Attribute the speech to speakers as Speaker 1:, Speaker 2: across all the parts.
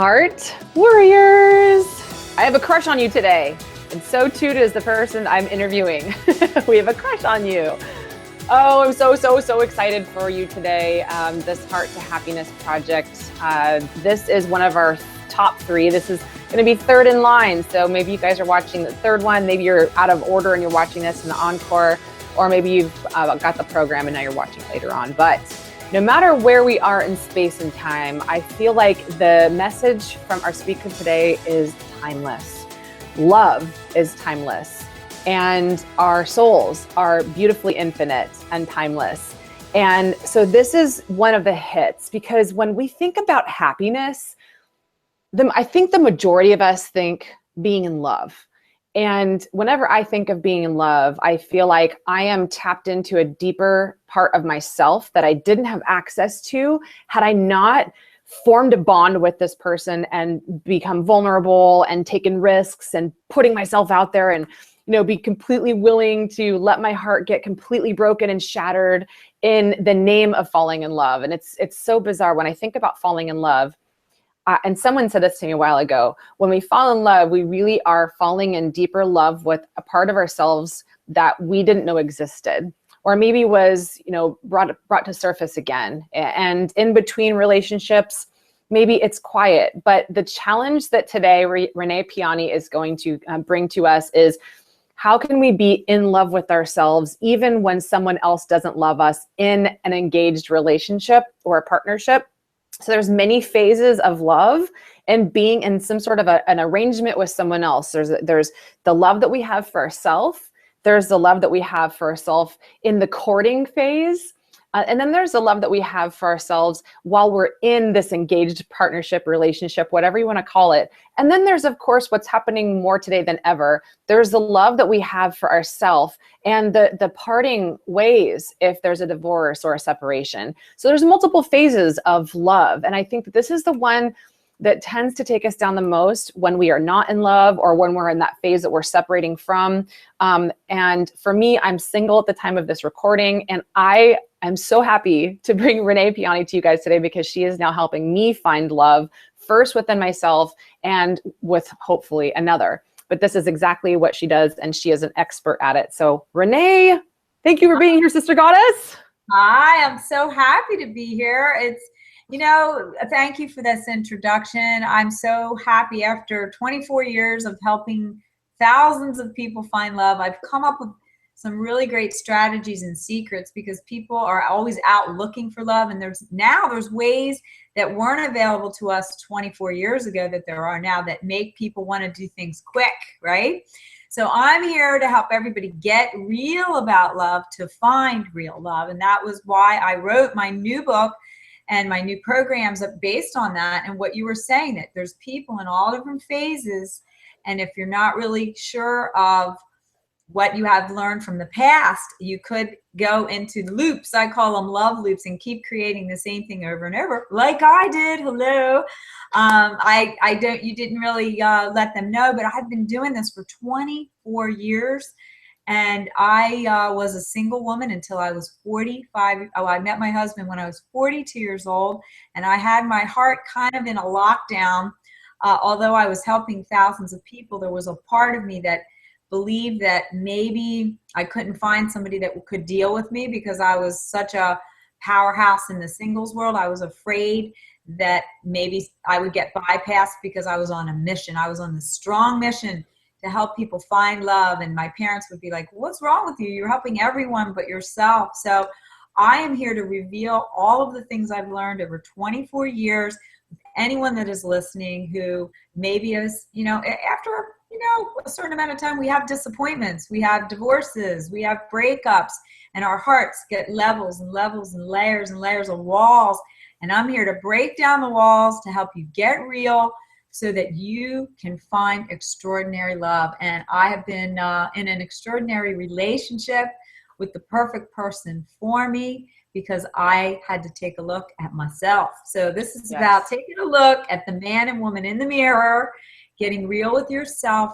Speaker 1: Heart Warriors. I have a crush on you today, and so too does the person I'm interviewing. We have a crush on you. Oh, I'm so excited for you today. This Heart to Happiness project. This is one of our top 3. This is going to be third in line. So maybe you guys are watching the third one. Maybe you're out of order and you're watching this in the encore, or maybe you've got the program and now you're watching later on. But no matter where we are in space and time, I feel like the message from our speaker today is timeless. Love is timeless, and our souls are beautifully infinite and timeless. And so this is one of the hits, because when we think about happiness, I think the majority of us think being in love. And whenever I think of being in love, I feel like I am tapped into a deeper part of myself that I didn't have access to had I not formed a bond with this person and become vulnerable and taken risks and putting myself out there and, be completely willing to let my heart get completely broken and shattered in the name of falling in love. And it's so bizarre when I think about falling in love. And someone said this to me a while ago, when we fall in love, we really are falling in deeper love with a part of ourselves that we didn't know existed, or maybe was, brought to surface again. And in between relationships, maybe it's quiet. But the challenge that today Renee Piane is going to bring to us is, how can we be in love with ourselves even when someone else doesn't love us in an engaged relationship or a partnership? So there's many phases of love and being in some sort of an arrangement with someone else. There's the love that we have for ourselves. There's the love that we have for ourselves in the courting phase. And then there's the love that we have for ourselves while we're in this engaged partnership, relationship, whatever you want to call it. And then there's, of course, what's happening more today than ever. There's the love that we have for ourselves and the parting ways if there's a divorce or a separation. So there's multiple phases of love. And I think that this is the one that tends to take us down the most when we are not in love or when we're in that phase that we're separating from. And for me, I'm single at the time of this recording, and I'm so happy to bring Renee Piane to you guys today, because she is now helping me find love first within myself and with hopefully another. But this is exactly what she does, and she is an expert at it. So Renee, thank you for being here, Sister Goddess.
Speaker 2: Hi, I'm so happy to be here. Thank you for this introduction. I'm so happy after 24 years of helping thousands of people find love. I've come up with some really great strategies and secrets, because people are always out looking for love. And there's ways that weren't available to us 24 years ago that there are now that make people want to do things quick, right? So I'm here to help everybody get real about love, to find real love. And that was why I wrote my new book and my new programs based on that. And what you were saying, that there's people in all different phases. And if you're not really sure of what you have learned from the past, you could go into loops. I call them love loops, and keep creating the same thing over and over, like I did. Hello. You didn't really let them know, but I've been doing this for 24 years. And I was a single woman until I was 45. I met my husband when I was 42 years old, and I had my heart kind of in a lockdown. Although I was helping thousands of people, there was a part of me that believed that maybe I couldn't find somebody that could deal with me, because I was such a powerhouse in the singles world. I was afraid that maybe I would get bypassed because I was on a mission. I was on the strong mission to help people find love. And my parents would be like, what's wrong with you? You're helping everyone but yourself. So I am here to reveal all of the things I've learned over 24 years. Anyone that is listening who maybe is, after, a certain amount of time, we have disappointments, we have divorces, we have breakups, and our hearts get levels and levels and layers of walls. And I'm here to break down the walls to help you get real, so that you can find extraordinary love. And I have been in an extraordinary relationship with the perfect person for me, because I had to take a look at myself. So this is about taking a look at the man and woman in the mirror, getting real with yourself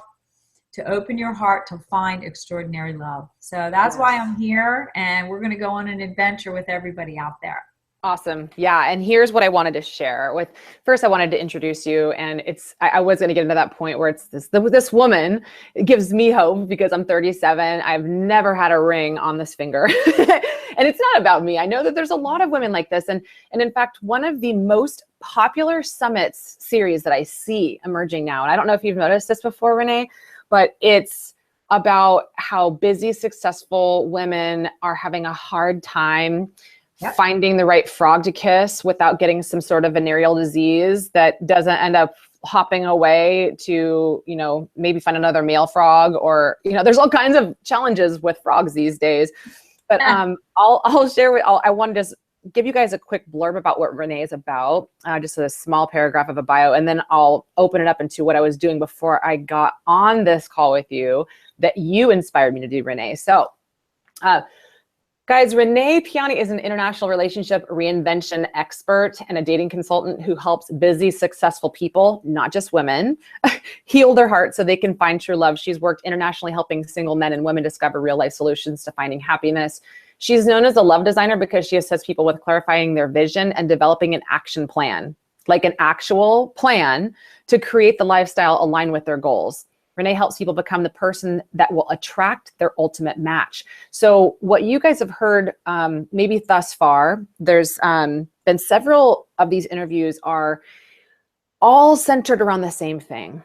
Speaker 2: to open your heart to find extraordinary love. So that's why I'm here, and we're going to go on an adventure with everybody out there.
Speaker 1: Awesome. Yeah. And here's what I wanted to share with, first, I wanted to introduce you, and I was going to get into that point where it's this woman. It gives me hope because I'm 37. I've never had a ring on this finger. And it's not about me. I know that there's a lot of women like this. And in fact, one of the most popular summits series that I see emerging now, and I don't know if you've noticed this before, Renee, but it's about how busy, successful women are having a hard time finding the right frog to kiss without getting some sort of venereal disease that doesn't end up hopping away to, maybe find another male frog, or, there's all kinds of challenges with frogs these days. But I'll share I want to just give you guys a quick blurb about what Renee is about, just a small paragraph of a bio, and then I'll open it up into what I was doing before I got on this call with you that you inspired me to do, Renee. So, guys, Renee Piane is an international relationship reinvention expert and a dating consultant who helps busy, successful people, not just women, heal their hearts so they can find true love. She's worked internationally helping single men and women discover real life solutions to finding happiness. She's known as a love designer because she assists people with clarifying their vision and developing an action plan, like an actual plan to create the lifestyle aligned with their goals. Renee helps people become the person that will attract their ultimate match. So what you guys have heard, maybe thus far, there's been several of these interviews are all centered around the same thing.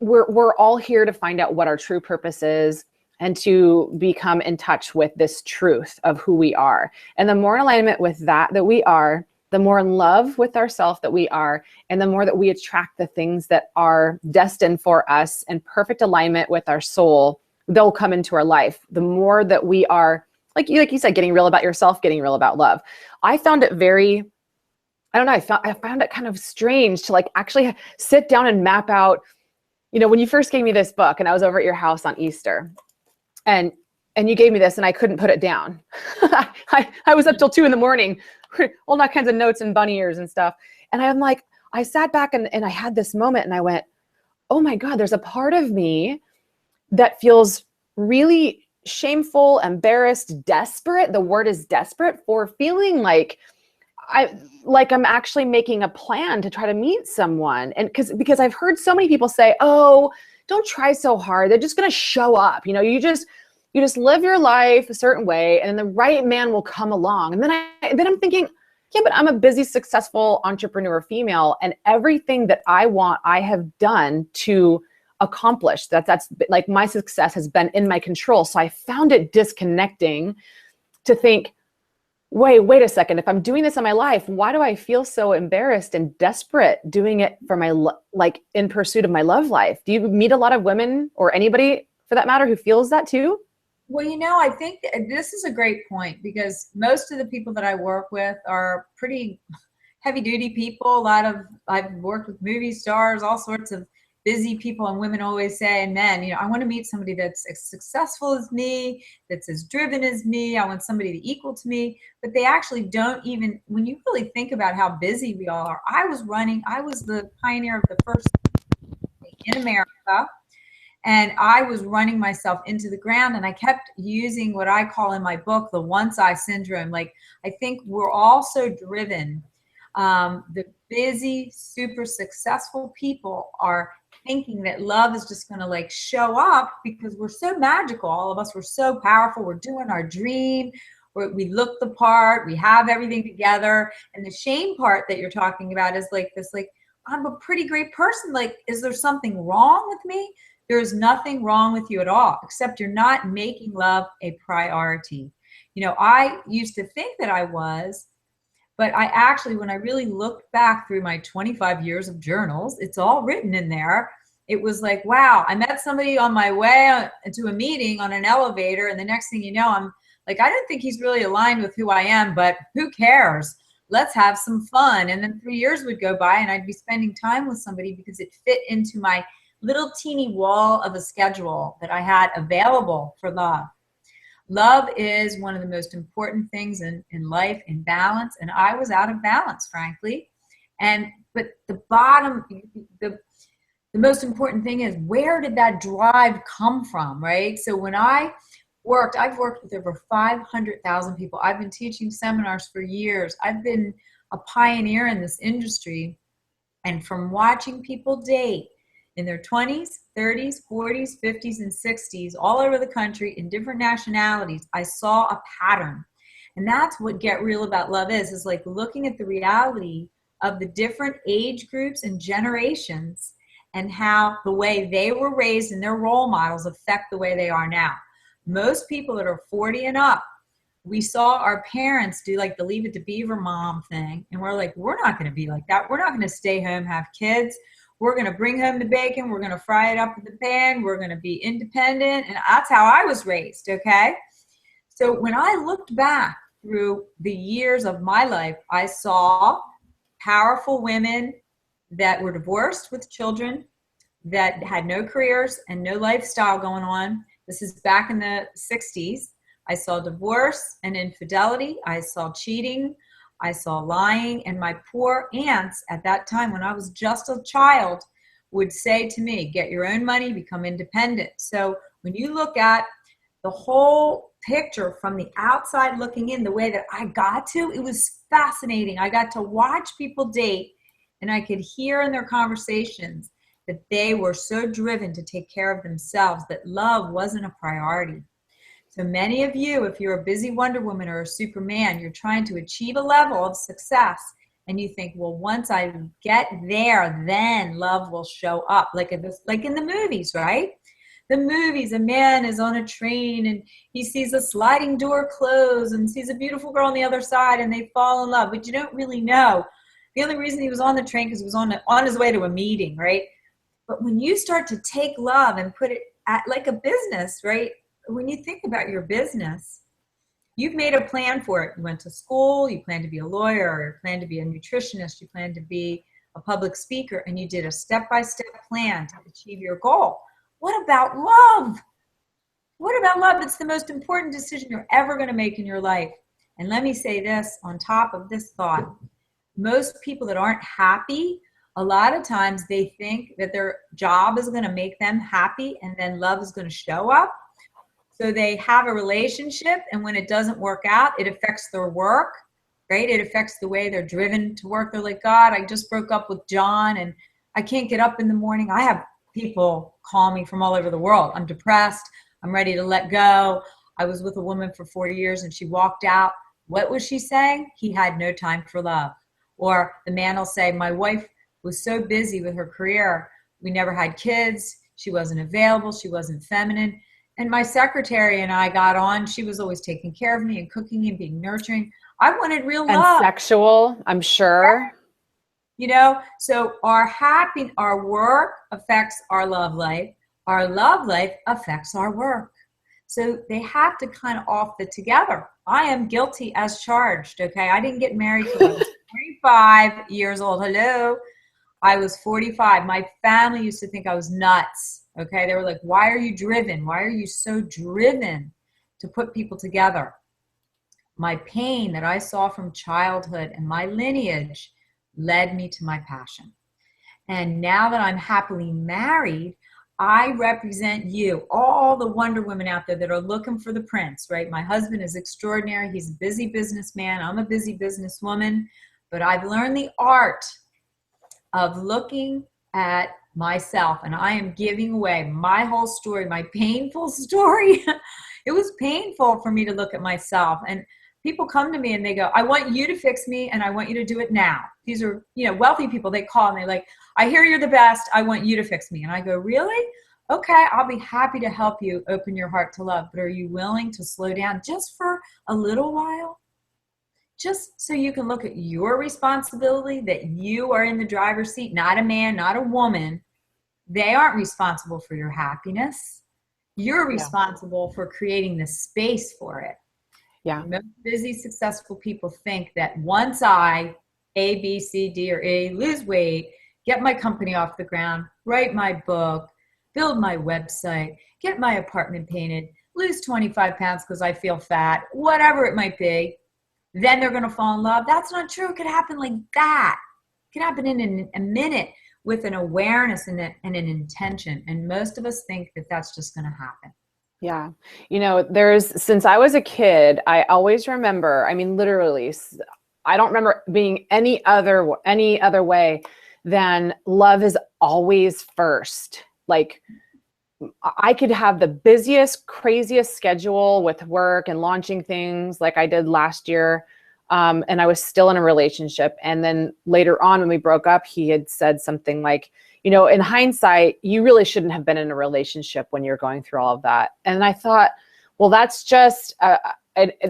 Speaker 1: We're all here to find out what our true purpose is and to become in touch with this truth of who we are. And the more in alignment with that we are, the more in love with ourselves that we are, and the more that we attract the things that are destined for us in perfect alignment with our soul, they'll come into our life. The more that we are, like you said, getting real about yourself, getting real about love. I found it very, I don't know, I found it kind of strange to like actually sit down and map out, when you first gave me this book and I was over at your house on Easter, and you gave me this and I couldn't put it down. I was up till 2 a.m, all that kinds of notes and bunny ears and stuff. And I'm like, I sat back and I had this moment and I went, oh my God, there's a part of me that feels really shameful, embarrassed, desperate. The word is desperate for feeling like I'm actually making a plan to try to meet someone. And because I've heard so many people say, oh, don't try so hard. They're just going to show up. You just live your life a certain way and then the right man will come along. And then I'm thinking, yeah, but I'm a busy, successful entrepreneur female, and everything that I want, I have done to accomplish. That's like my success has been in my control. So I found it disconnecting to think, wait a second. If I'm doing this in my life, why do I feel so embarrassed and desperate doing it for in pursuit of my love life? Do you meet a lot of women, or anybody for that matter, who feels that too?
Speaker 2: Well, I think this is a great point, because most of the people that I work with are pretty heavy duty people. I've worked with movie stars, all sorts of busy people, and women always say, and men, I want to meet somebody that's as successful as me, that's as driven as me. I want somebody to equal to me, but they actually don't even, when you really think about how busy we all are. I was the pioneer of the first in America. And I was running myself into the ground, and I kept using what I call in my book, the one-eye syndrome. Like, I think we're all so driven. The busy, super successful people are thinking that love is just going to show up because we're so magical. All of us, we're so powerful. We're doing our dream. We look the part. We have everything together. And the shame part that you're talking about is I'm a pretty great person. Is there something wrong with me? There's nothing wrong with you at all, except you're not making love a priority. I used to think that I was, but I actually, when I really looked back through my 25 years of journals, it's all written in there. It was like, wow, I met somebody on my way to a meeting on an elevator, and the next thing you know, I'm like, I don't think he's really aligned with who I am, but who cares? Let's have some fun. And then 3 years would go by, and I'd be spending time with somebody because it fit into my little teeny wall of a schedule that I had available for love. Love is one of the most important things in life, in balance. And I was out of balance, frankly. But the most important thing is, where did that drive come from, right? So when I I've worked with over 500,000 people. I've been teaching seminars for years. I've been a pioneer in this industry. And from watching people date in their 20s, 30s, 40s, 50s, and 60s, all over the country in different nationalities, I saw a pattern. And that's what Get Real About Love is like looking at the reality of the different age groups and generations and how the way they were raised and their role models affect the way they are now. Most people that are 40 and up, we saw our parents do like the Leave It to Beaver mom thing. And we're like, we're not going to be like that. We're not going to stay home, have kids. We're going to bring home the bacon. We're going to fry it up in the pan. We're going to be independent. And that's how I was raised. Okay. So when I looked back through the years of my life, I saw powerful women that were divorced with children, that had no careers and no lifestyle going on. This is back in the 60s. I saw divorce and infidelity. I saw cheating. I saw lying. And my poor aunts at that time, when I was just a child, would say to me, get your own money, become independent. So when you look at the whole picture from the outside looking in, the way that I got to, it was fascinating. I got to watch people date, and I could hear in their conversations that they were so driven to take care of themselves that love wasn't a priority. So many of you, if you're a busy Wonder Woman or a Superman, you're trying to achieve a level of success, and you think, well, once I get there, then love will show up, like in the movies, right? The movies, a man is on a train and he sees a sliding door close and sees a beautiful girl on the other side, and they fall in love. But you don't really know. The only reason he was on the train because he was on his way to a meeting, right? But when you start to take love and put it at like a business, right? When you think about your business, you've made a plan for it. You went to school, you plan to be a lawyer, you plan to be a nutritionist, you plan to be a public speaker, and you did a step-by-step plan to achieve your goal. What about love? What about love? It's the most important decision you're ever going to make in your life. And let me say this on top of this thought. Most people that aren't happy, a lot of times they think that their job is going to make them happy and then love is going to show up. So they have a relationship, and when it doesn't work out, it affects their work, right? It affects the way they're driven to work. They're like, God, I just broke up with John and I can't get up in the morning. I have people call me from all over the world. I'm depressed. I'm ready to let go. I was with a woman for 40 years and she walked out. What was she saying? He had no time for love. Or the man will say, my wife was so busy with her career. We never had kids. She wasn't available. She wasn't feminine. And my secretary and I got on. She was always taking care of me and cooking and being nurturing. I wanted real love.
Speaker 1: And sexual, I'm sure.
Speaker 2: You know, so our work affects our love life. Our love life affects our work. So they have to kind of off the together. I am guilty as charged, okay? I didn't get married till I was 45 years old. Hello. I was 45. My family used to think I was nuts, okay? They were like, why are you driven? Why are you so driven to put people together? My pain that I saw from childhood and my lineage led me to my passion. And now that I'm happily married, I represent you, all the Wonder Women out there that are looking for the prince, right? My husband is extraordinary. He's a busy businessman. I'm a busy businesswoman. But I've learned the art of looking at myself, and I am giving away my whole story, my painful story. It was painful for me to look at myself. And people come to me and they go, I want you to fix me and I want you to do it now. These are, wealthy people. They call and they're like, I hear you're the best. I want you to fix me. And I go, really? Okay, I'll be happy to help you open your heart to love. But are you willing to slow down just for a little while? Just so you can look at your responsibility, that you are in the driver's seat, not a man, not a woman. They aren't responsible for your happiness. You're responsible for creating the space for it.
Speaker 1: Yeah.
Speaker 2: Most busy, successful people think that once I, A, B, C, D, or E, lose weight, get my company off the ground, write my book, build my website, get my apartment painted, lose 25 pounds because I feel fat, whatever it might be, then they're going to fall in love. That's not true. It could happen like that. It could happen in a minute with an awareness and an intention. And most of us think that that's just going to happen.
Speaker 1: Yeah. Since I was a kid, I always remember, I mean, literally, I don't remember being any other way than love is always first. Like I could have the busiest, craziest schedule with work and launching things like I did last year. And I was still in a relationship. And then later on, when we broke up, he had said something like, in hindsight, you really shouldn't have been in a relationship when you're going through all of that. And I thought, well, that's just,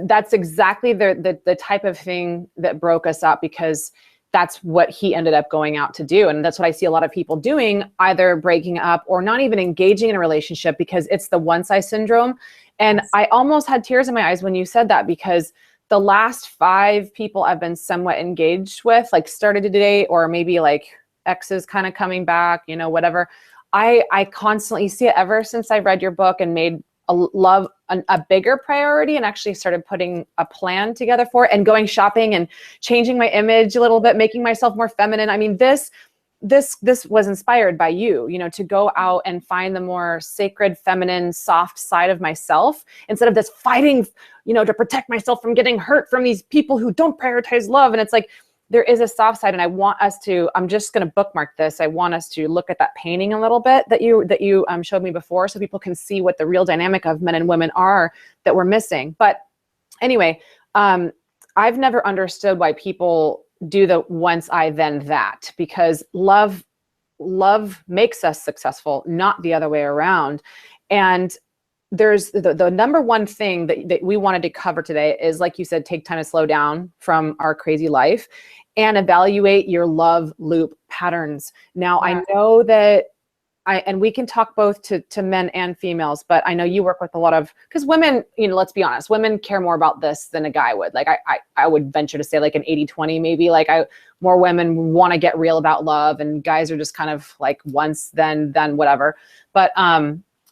Speaker 1: that's exactly the type of thing that broke us up, because that's what he ended up going out to do. And that's what I see a lot of people doing, either breaking up or not even engaging in a relationship, because it's the one size syndrome. And I almost had tears in my eyes when you said that, because the last 5 people I've been somewhat engaged with, like started to date, or maybe like exes kind of coming back, whatever. I constantly see it ever since I read your book and made love a bigger priority, and actually started putting a plan together for it, and going shopping and changing my image a little bit, making myself more feminine. I mean, this was inspired by you, to go out and find the more sacred, feminine, soft side of myself, instead of this fighting, to protect myself from getting hurt from these people who don't prioritize love. And it's like, there is a soft side, and I want us to, I'm just going to bookmark this. I want us to look at that painting a little bit that you showed me before, so people can see what the real dynamic of men and women are that we're missing. But anyway, I've never understood why people do the once I then that, because love makes us successful, not the other way around. And there's the number one thing that we wanted to cover today is, like you said, take time to slow down from our crazy life and evaluate your love loop patterns. Now, I know that and we can talk both to men and females, but I know you work with a lot of, because women, let's be honest, women care more about this than a guy would. Like I would venture to say like an 80-20 maybe, like more women want to get real about love, and guys are just kind of like once, then whatever. But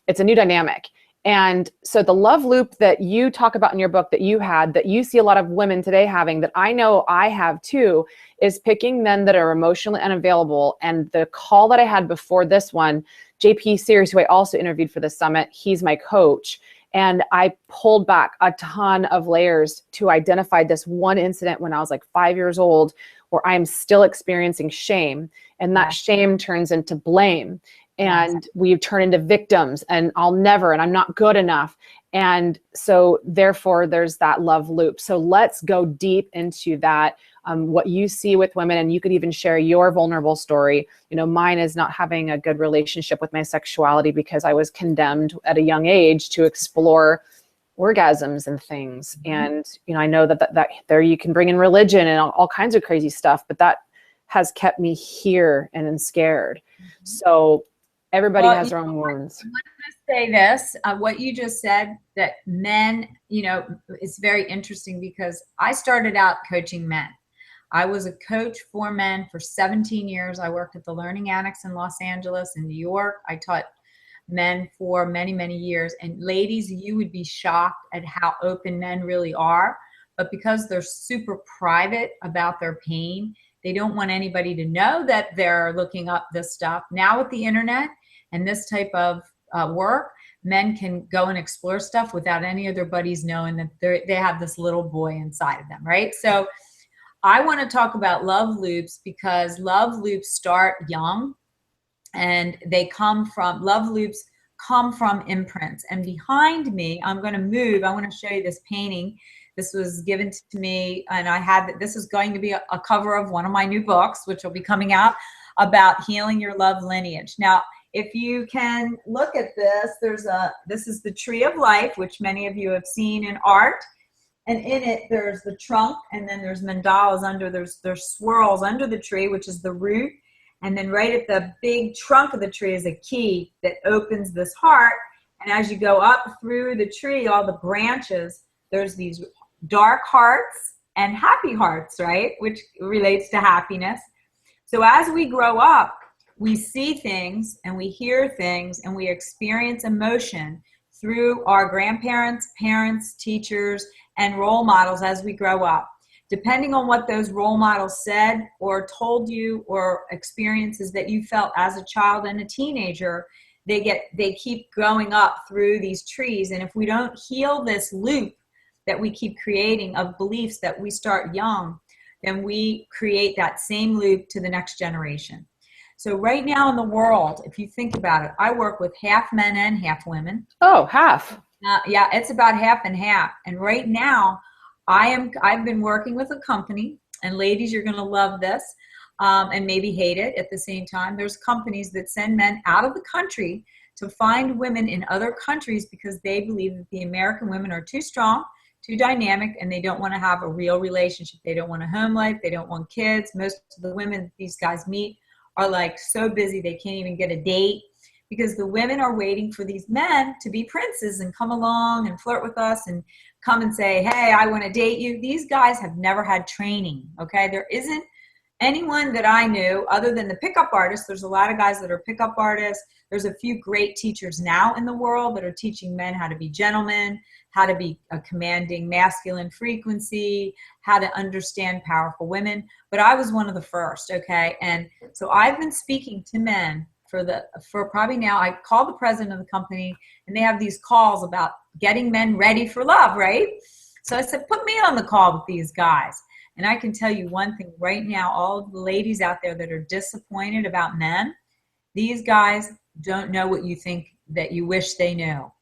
Speaker 1: it's a new dynamic. And so the love loop that you talk about in your book, that you see a lot of women today having, that I know I have too, is picking men that are emotionally unavailable. And the call that I had before this one, JP Series, who I also interviewed for the summit, he's my coach. And I pulled back a ton of layers to identify this one incident when I was like 5 years old, where I am still experiencing shame. And that shame turns into blame. And we turn into victims, and I'll never, and I'm not good enough. And so therefore there's that love loop. So let's go deep into that, what you see with women, and you could even share your vulnerable story. Mine is not having a good relationship with my sexuality, because I was condemned at a young age to explore orgasms and things. And, I know that there you can bring in religion and all kinds of crazy stuff, but that has kept me here and scared. So everybody has their own wounds.
Speaker 2: I want to say this, what you just said, that men, it's very interesting, because I started out coaching men. I was a coach for men for 17 years. I worked at the Learning Annex in Los Angeles, in New York. I taught men for many, many years. And ladies, you would be shocked at how open men really are. But because they're super private about their pain, they don't want anybody to know that they're looking up this stuff. Now with the internet and this type of work, men can go and explore stuff without any of their buddies knowing that they have this little boy inside of them, right? So I want to talk about love loops, because love loops start young, and love loops come from imprints. And behind me, I'm going to move. I want to show you this painting. This was given to me, and this is going to be a cover of one of my new books, which will be coming out, about healing your love lineage. Now, if you can look at this, this is the tree of life, which many of you have seen in art. And in it, there's the trunk, and then there's mandalas under, there's swirls under the tree, which is the root. And then right at the big trunk of the tree is a key that opens this heart. And as you go up through the tree, all the branches, there's these dark hearts and happy hearts, right? Which relates to happiness. So as we grow up, we see things and we hear things and we experience emotion through our grandparents, parents, teachers, and role models as we grow up. Depending on what those role models said or told you, or experiences that you felt as a child and a teenager, they keep growing up through these trees. And if we don't heal this loop that we keep creating of beliefs that we start young, then we create that same loop to the next generation. So right now in the world, if you think about it, I work with half men and half women.
Speaker 1: Oh, half.
Speaker 2: Yeah, it's about half and half. And right now, I've been working with a company, and ladies, you're going to love this, and maybe hate it at the same time. There's companies that send men out of the country to find women in other countries because they believe that the American women are too strong, too dynamic, and they don't want to have a real relationship. They don't want a home life. They don't want kids. Most of the women these guys meet are like so busy they can't even get a date, because the women are waiting for these men to be princes and come along and flirt with us and come and say, hey, I want to date you. These guys have never had training, okay? There isn't anyone that I knew other than the pickup artists. There's a lot of guys that are pickup artists. There's a few great teachers now in the world that are teaching men how to be gentlemen, how to be a commanding masculine frequency, how to understand powerful women. But I was one of the first, okay? And so I've been speaking to men for probably now. I call the president of the company, and they have these calls about getting men ready for love, right? So I said, put me on the call with these guys. And I can tell you one thing right now, all of the ladies out there that are disappointed about men, these guys don't know what you think that you wish they knew.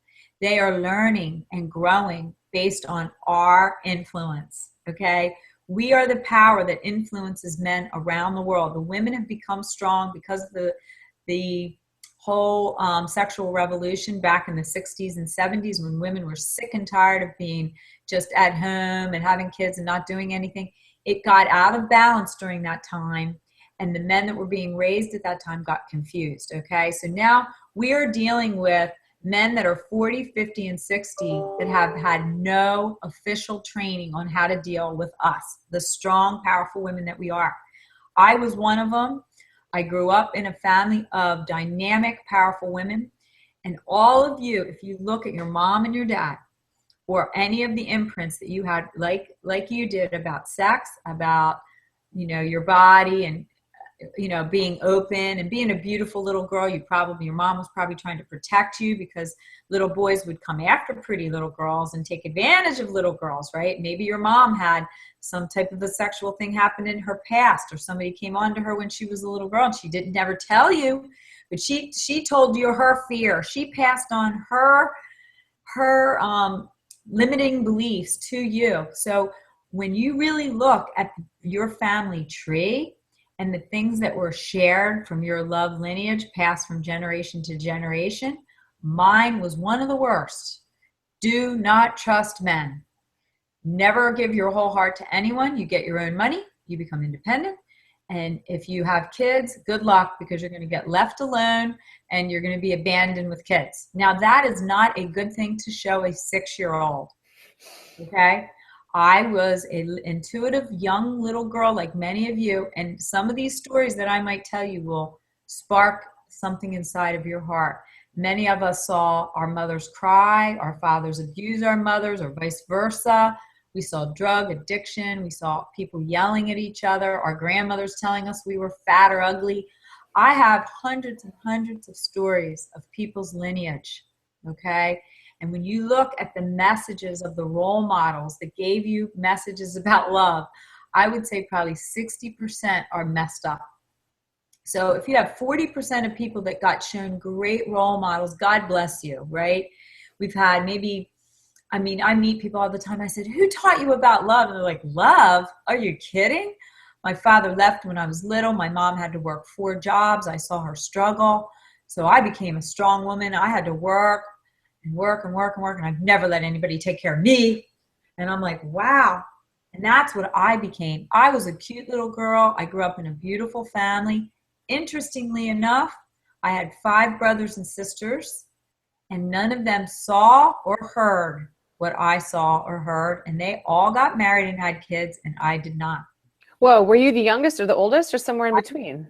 Speaker 2: They are learning and growing based on our influence, okay? We are the power that influences men around the world. The women have become strong because of the whole sexual revolution back in the 60s and 70s, when women were sick and tired of being just at home and having kids and not doing anything. It got out of balance during that time, and the men that were being raised at that time got confused, okay? So now we are dealing with men that are 40, 50, and 60 that have had no official training on how to deal with us, the strong, powerful women that we are. I was one of them. I grew up in a family of dynamic, powerful women. And all of you, if you look at your mom and your dad, or any of the imprints that you had, like you did, about sex, about, your body, and, being open and being a beautiful little girl, your mom was probably trying to protect you because little boys would come after pretty little girls and take advantage of little girls, right? Maybe your mom had some type of a sexual thing happen in her past, or somebody came on to her when she was a little girl and she didn't never tell you, but she told you her fear. She passed on her limiting beliefs to you. So when you really look at your family tree and the things that were shared from your love lineage, passed from generation to generation, mine was one of the worst. Do not trust men. Never give your whole heart to anyone. You get your own money. You become independent. And if you have kids, good luck, because you're going to get left alone and you're going to be abandoned with kids. Now, that is not a good thing to show a 6-year-old. Okay? I was an intuitive young little girl like many of you, and some of these stories that I might tell you will spark something inside of your heart. Many of us saw our mothers cry, our fathers abuse our mothers, or vice versa. We saw drug addiction. We saw people yelling at each other, our grandmothers telling us we were fat or ugly. I have hundreds and hundreds of stories of people's lineage, okay? And when you look at the messages of the role models that gave you messages about love, I would say probably 60% are messed up. So if you have 40% of people that got shown great role models, God bless you, right? We've had I meet people all the time. I said, who taught you about love? And they're like, love? Are you kidding? My father left when I was little. My mom had to work 4 jobs. I saw her struggle. So I became a strong woman. I had to work and work and work and work, and I've never let anybody take care of me. And I'm like, wow. And that's what I became. I was a cute little girl. I grew up in a beautiful family. Interestingly enough, I had 5 brothers and sisters, and none of them saw or heard what I saw or heard. And they all got married and had kids, and I did not.
Speaker 1: Whoa, were you the youngest or the oldest, or somewhere in between?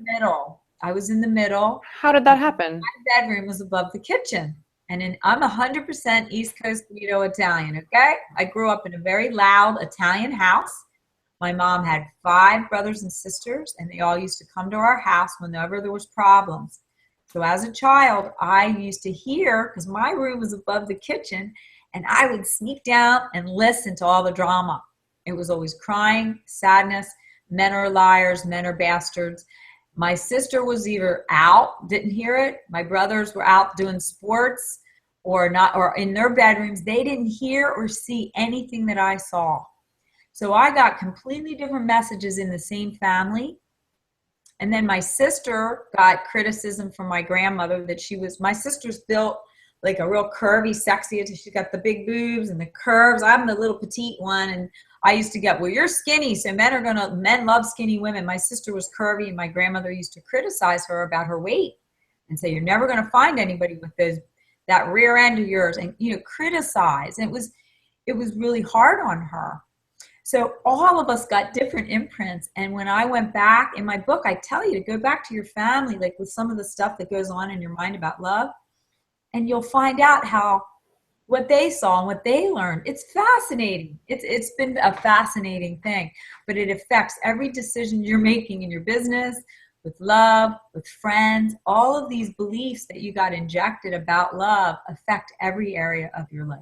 Speaker 2: I was in the middle.
Speaker 1: How did that happen?
Speaker 2: My bedroom was above the kitchen. And I'm 100% East Coast Guido Italian, okay? I grew up in a very loud Italian house. My mom had 5 brothers and sisters, and they all used to come to our house whenever there was problems. So as a child, I used to hear, because my room was above the kitchen, and I would sneak down and listen to all the drama. It was always crying, sadness, men are liars, men are bastards. My sister was either out, didn't hear it. My brothers were out doing sports or not, or in their bedrooms. They didn't hear or see anything that I saw. So I got completely different messages in the same family. And then my sister got criticism from my grandmother that my sister's built like a real curvy, sexy. She's got the big boobs and the curves. I'm the little petite one. And I used to get, well, you're skinny, so men love skinny women. My sister was curvy, and my grandmother used to criticize her about her weight and say, you're never going to find anybody with that rear end of yours, and, criticize. And it was really hard on her. So all of us got different imprints. And when I went back in my book, I tell you to go back to your family, like with some of the stuff that goes on in your mind about love, and you'll find out what they saw and what they learned. It's fascinating. It's been a fascinating thing, but it affects every decision you're making in your business, with love, with friends. All of these beliefs that you got injected about love affect every area of your life.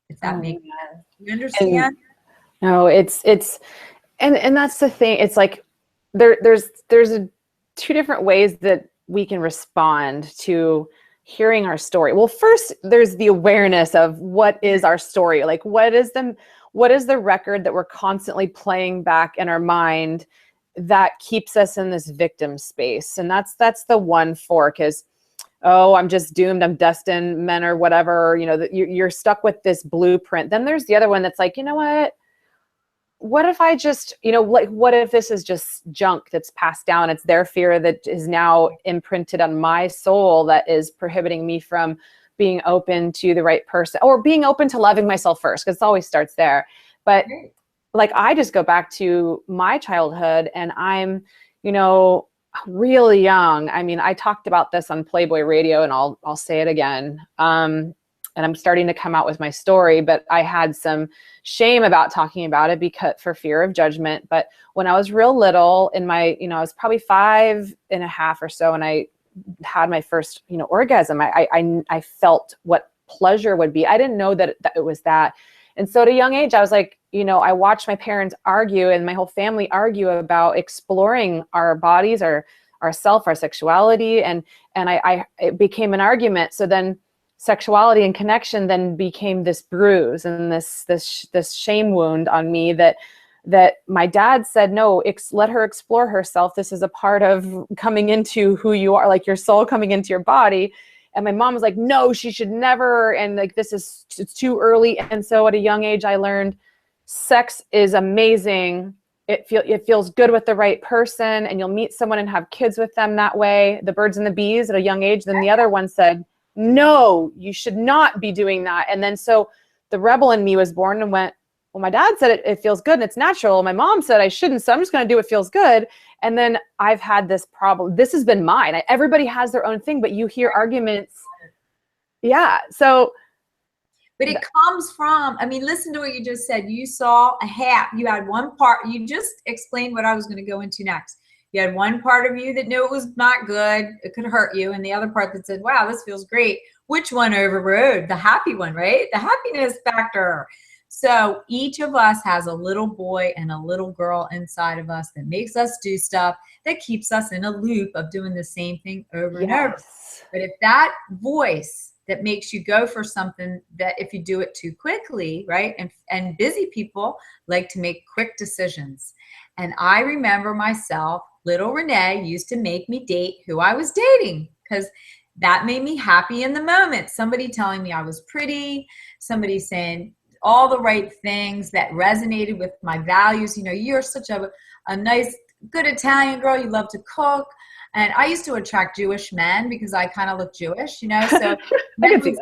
Speaker 2: If that makes sense. You understand?
Speaker 1: No, it's and that's the thing. It's like there's two different ways that we can respond to hearing our story. Well, first, there's the awareness of what is our story. Like, what is the record that we're constantly playing back in our mind that keeps us in this victim space? And that's the one fork is, oh, I'm just doomed, I'm destined, men or whatever, you're stuck with this blueprint. Then there's the other one that's like, you know what if I just, what if this is just junk that's passed down? It's their fear that is now imprinted on my soul that is prohibiting me from being open to the right person, or being open to loving myself first, because it always starts there. But like, I just go back to my childhood, and I'm, really young. I mean, I talked about this on Playboy Radio, and I'll say it again. And I'm starting to come out with my story, but I had some shame about talking about it for fear of judgment. But when I was real little, I was probably 5.5 or so, and I had my first, orgasm. I felt what pleasure would be. I didn't know that it was that. And so at a young age, I was like, I watched my parents argue and my whole family argue about exploring our bodies, our self, our sexuality. And it became an argument. So then sexuality and connection then became this bruise and this shame wound on me that my dad said, no, let her explore herself. This is a part of coming into who you are, like your soul coming into your body. And my mom was like, no, she should never. And like, it's too early. And so at a young age, I learned sex is amazing. It feels good with the right person, and you'll meet someone and have kids with them that way. The birds and the bees at a young age. Then the other one said, no, you should not be doing that. And then so the rebel in me was born and went, well, my dad said it feels good and it's natural. My mom said I shouldn't, so I'm just going to do what feels good. And then I've had this problem. This has been mine. Everybody has their own thing, but you hear arguments. Yeah. So.
Speaker 2: But it comes from, listen to what you just said. You saw you had one part, you just explained what I was going to go into next. You had one part of you that knew it was not good, it could hurt you, and the other part that said, wow, this feels great. Which one overrode? The happy one, right? The happiness factor. So each of us has a little boy and a little girl inside of us that makes us do stuff, that keeps us in a loop of doing the same thing over and over. But if that voice that makes you go for something, that if you do it too quickly, right? And busy people like to make quick decisions. And I remember myself, little Renee used to make me date who I was dating, because that made me happy in the moment. Somebody telling me I was pretty, somebody saying all the right things that resonated with my values. You're such a nice, good Italian girl. You love to cook. And I used to attract Jewish men because I kind of look Jewish, so it doesn't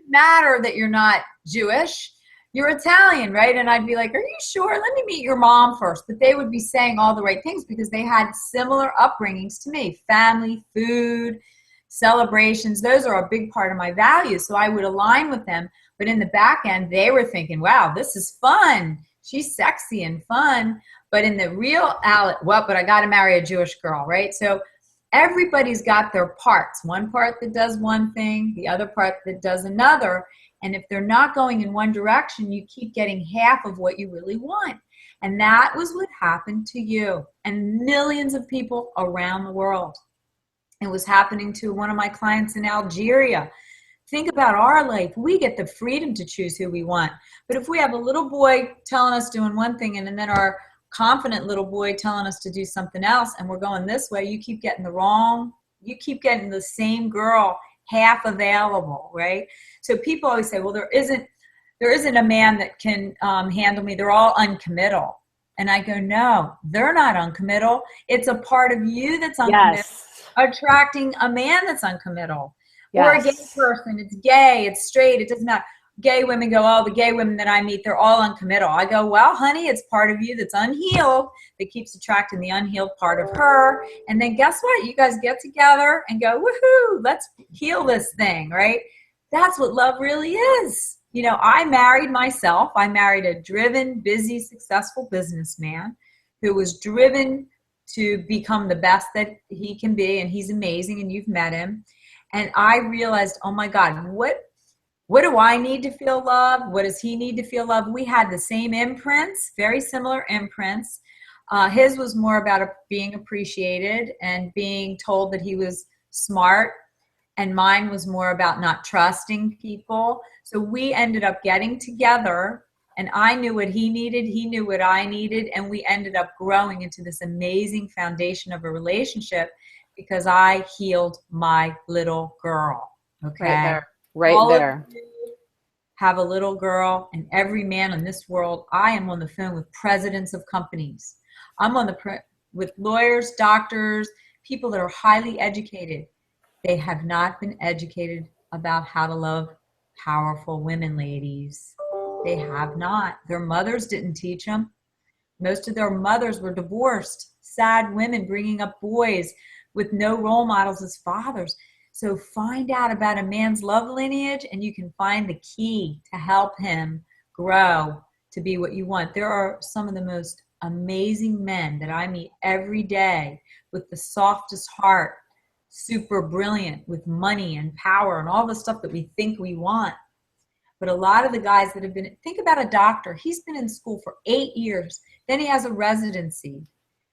Speaker 2: matter that you're not Jewish. You're Italian, right? And I'd be like, are you sure? Let me meet your mom first. But they would be saying all the right things because they had similar upbringings to me. Family, food, celebrations, those are a big part of my values. So I would align with them. But in the back end, they were thinking, wow, this is fun. She's sexy and fun. But in the real, but I got to marry a Jewish girl, right? So everybody's got their parts. One part that does one thing, the other part that does another. And if they're not going in one direction, you keep getting half of what you really want. And that was what happened to you and millions of people around the world. It was happening to one of my clients in Algeria. Think about our life. We get the freedom to choose who we want. But if we have a little boy telling us doing one thing and then our confident little boy telling us to do something else and we're going this way, you keep getting you keep getting the same girl half available, right? So people always say, well, there isn't a man that can handle me. They're all uncommittal. And I go, no, they're not uncommittal. It's a part of you that's uncommittal.
Speaker 1: Yes.
Speaker 2: Attracting a man that's uncommittal.
Speaker 1: Yes.
Speaker 2: Or a gay person. It's gay, it's straight, it does not. Gay women go, oh, the gay women that I meet, they're all uncommittal. I go, well, honey, it's part of you that's unhealed that keeps attracting the unhealed part of her. And then guess what? You guys get together and go, woohoo, let's heal this thing, right? That's what love really is. You know, I married myself. I married a driven, busy, successful businessman who was driven to become the best that he can be. And he's amazing. And you've met him. And I realized, oh my God, what do I need to feel loved? What does he need to feel loved? We had the same imprints, very similar imprints. His was more about being appreciated and being told that he was smart. And mine was more about not trusting people. So we ended up getting together and I knew what he needed. He knew what I needed. And we ended up growing into this amazing foundation of a relationship because I healed my little girl. Okay.
Speaker 1: Right there. Right
Speaker 2: All
Speaker 1: there.
Speaker 2: of you have a little girl, and every man in this world. I am on the phone with presidents of companies. I'm on with lawyers, doctors, people that are highly educated. They have not been educated about how to love powerful women, ladies. They have not. Their mothers didn't teach them. Most of their mothers were divorced, sad women bringing up boys with no role models as fathers. So find out about a man's love lineage and you can find the key to help him grow to be what you want. There are some of the most amazing men that I meet every day with the softest heart, super brilliant, with money and power and all the stuff that we think we want. But a lot of the guys that have been, think about a doctor. He's been in school for 8 years. Then he has a residency.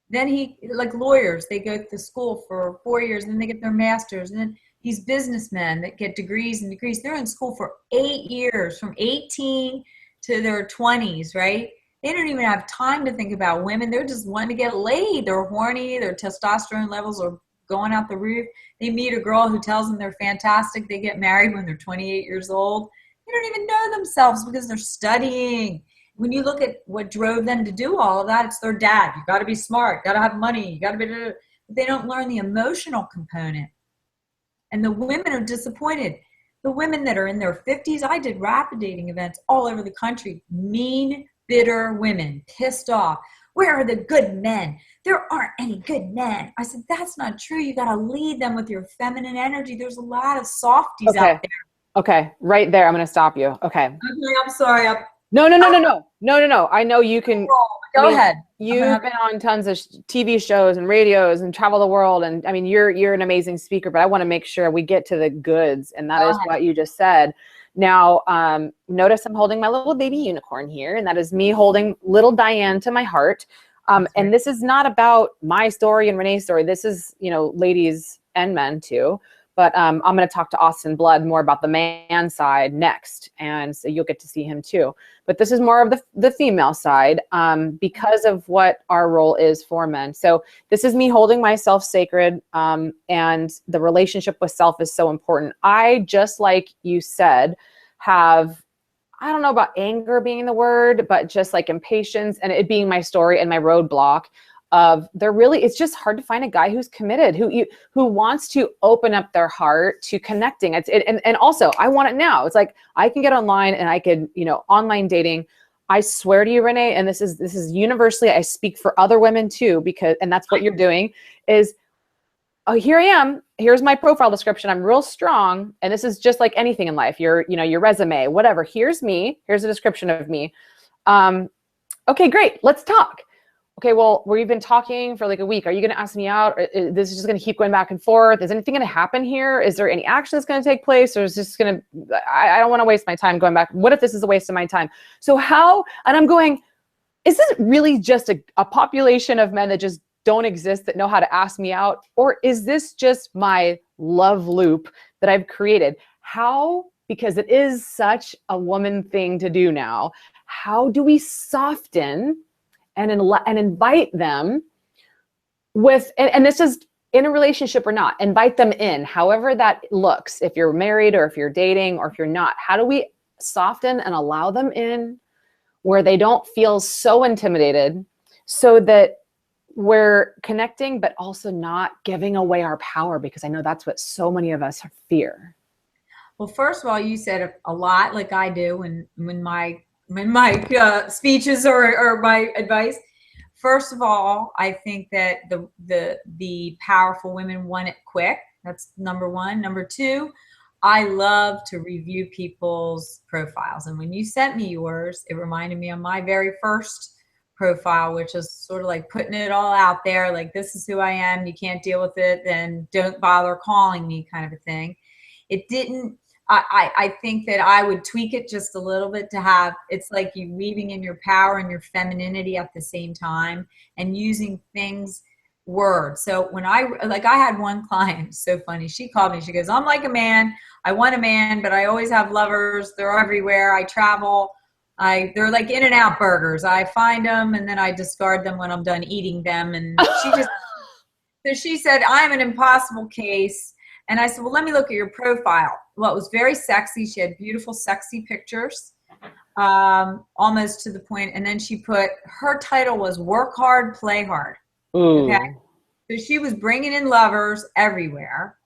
Speaker 2: Then like lawyers, they go to school for 4 years and then they get their masters. And then these businessmen that get degrees and degrees, they're in school for 8 years, from 18 to their 20s, right? They don't even have time to think about women. They're just wanting to get laid. They're horny. Their testosterone levels are going out the roof. They meet a girl who tells them they're fantastic. They get married when they're 28 years old. They don't even know themselves because they're studying. When you look at what drove them to do all of that, it's their dad. You got to be smart. Got to have money. You got to be. But they don't learn the emotional component. And the women are disappointed. The women that are in their 50s, I did rapid dating events all over the country. Mean, bitter women, pissed off. Where are the good men? There aren't any good men. I said, that's not true. You got to lead them with your feminine energy. There's a lot of softies out there.
Speaker 1: Okay. Right there. I'm going to stop you. Okay.
Speaker 2: Okay, I'm sorry.
Speaker 1: No. I know you can.
Speaker 2: Go ahead.
Speaker 1: You've been on tons of TV shows and radios and travel the world. And I mean, you're an amazing speaker, but I want to make sure we get to the goods. And that is what you just said. Now, notice I'm holding my little baby unicorn here, and that is me holding little Diane to my heart. And this is not about my story and Renee's story. This is, ladies and men too. But I'm going to talk to Austin Blood more about the man side next. And so you'll get to see him too. But this is more of the female side because of what our role is for men. So this is me holding myself sacred. And the relationship with self is so important. I, just like you said, have, I don't know about anger being the word, but just like impatience and it being my story and my roadblock. It's just hard to find a guy who's committed, who wants to open up their heart to connecting. And also I want it now. It's like, I can get online and I could, online dating. I swear to you, Renee, and this is universally, I speak for other women too, and that's what you're doing is, oh, here I am. Here's my profile description. I'm real strong. And this is just like anything in life, your resume, whatever. Here's me. Here's a description of me. Okay, great. Let's talk. okay, well, we've been talking for like a week. Are you going to ask me out? Or this is just going to keep going back and forth. Is anything going to happen here? Is there any action that's going to take place? Or is this going to, I don't want to waste my time going back. What if this is a waste of my time? So how, and I'm going, is this really just a population of men that just don't exist that know how to ask me out? Or is this just my love loop that I've created? How, because it is such a woman thing to do now, how do we soften and invite them with, and this is in a relationship or not, invite them in, however that looks, if you're married or if you're dating or if you're not, how do we soften and allow them in where they don't feel so intimidated so that we're connecting, but also not giving away our power? Because I know that's what so many of us fear.
Speaker 2: Well, first of all, you said a lot like I do when my speeches or my advice. First of all, I think that the powerful women want it quick. That's number one. Number two, I love to review people's profiles. And when you sent me yours, it reminded me of my very first profile, which is sort of like putting it all out there. Like, this is who I am. You can't deal with it, then don't bother calling me, kind of a thing. It didn't, I think that I would tweak it just a little bit to have, it's like you weaving in your power and your femininity at the same time and using words. So when I had one client, so funny. She called me, she goes, I'm like a man. I want a man, but I always have lovers. They're everywhere. I travel. They're like In-N-Out burgers. I find them and then I discard them when I'm done eating them. And so she said, I'm an impossible case. And I said, well, let me look at your profile. Well, it was very sexy. She had beautiful, sexy pictures, almost to the point. And then she put, her title was Work Hard, Play Hard.
Speaker 1: Ooh.
Speaker 2: Okay. So she was bringing in lovers everywhere.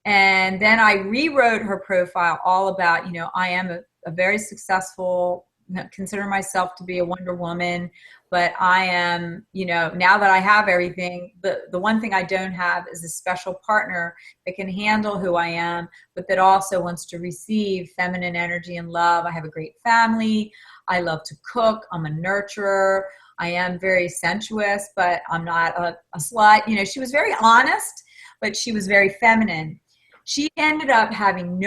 Speaker 2: And then I rewrote her profile all about, I am a very successful, consider myself to be a Wonder Woman, but I am, now that I have everything, the one thing I don't have is a special partner that can handle who I am, but that also wants to receive feminine energy and love. I have a great family. I love to cook. I'm a nurturer. I am very sensuous, but I'm not a slut. She was very honest, but she was very feminine. She ended up having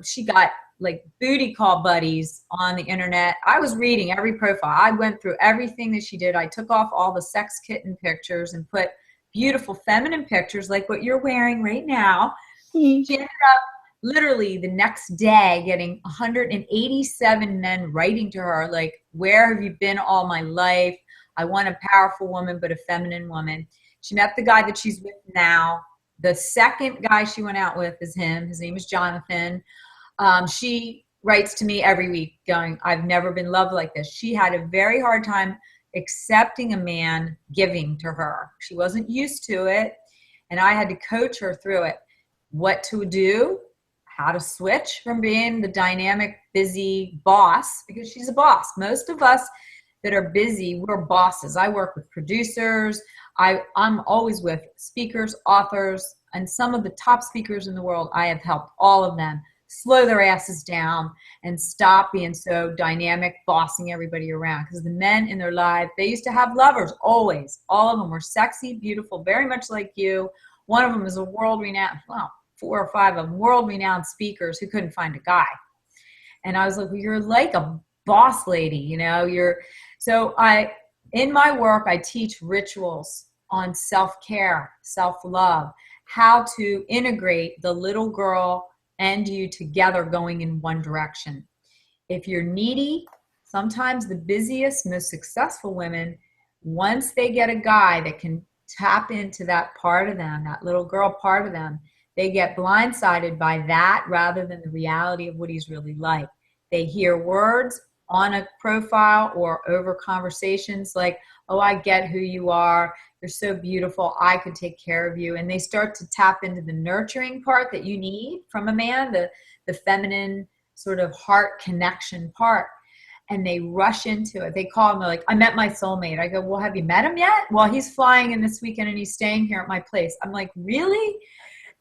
Speaker 2: she got like booty call buddies on the internet. I was reading every profile. I went through everything that she did. I took off all the sex kitten pictures and put beautiful feminine pictures like what you're wearing right now. She ended up literally the next day getting 187 men writing to her like, where have you been all my life? I want a powerful woman, but a feminine woman. She met the guy that she's with now. The second guy she went out with is him. His name is Jonathan. She writes to me every week going, I've never been loved like this. She had a very hard time accepting a man giving to her. She wasn't used to it. And I had to coach her through it. What to do, how to switch from being the dynamic, busy boss, because she's a boss. Most of us that are busy, we're bosses. I work with producers. I'm always with speakers, authors, and some of the top speakers in the world. I have helped all of them slow their asses down and stop being so dynamic, bossing everybody around. Because the men in their life, they used to have lovers, always. All of them were sexy, beautiful, very much like you. One of them is a world-renowned, 4 or 5 of them, world-renowned speakers who couldn't find a guy. And I was like, well, you're like a boss lady, So in my work, I teach rituals on self-care, self-love, how to integrate the little girl and you together going in one direction. If you're needy, sometimes the busiest, most successful women, once they get a guy that can tap into that part of them, that little girl part of them, they get blindsided by that rather than the reality of what he's really like. They hear words on a profile or over conversations like, oh, I get who you are. You're so beautiful. I could take care of you. And they start to tap into the nurturing part that you need from a man, the feminine sort of heart connection part. And they rush into it. They call and they're like, I met my soulmate. I go, well, have you met him yet? Well, he's flying in this weekend and he's staying here at my place. I'm like, really?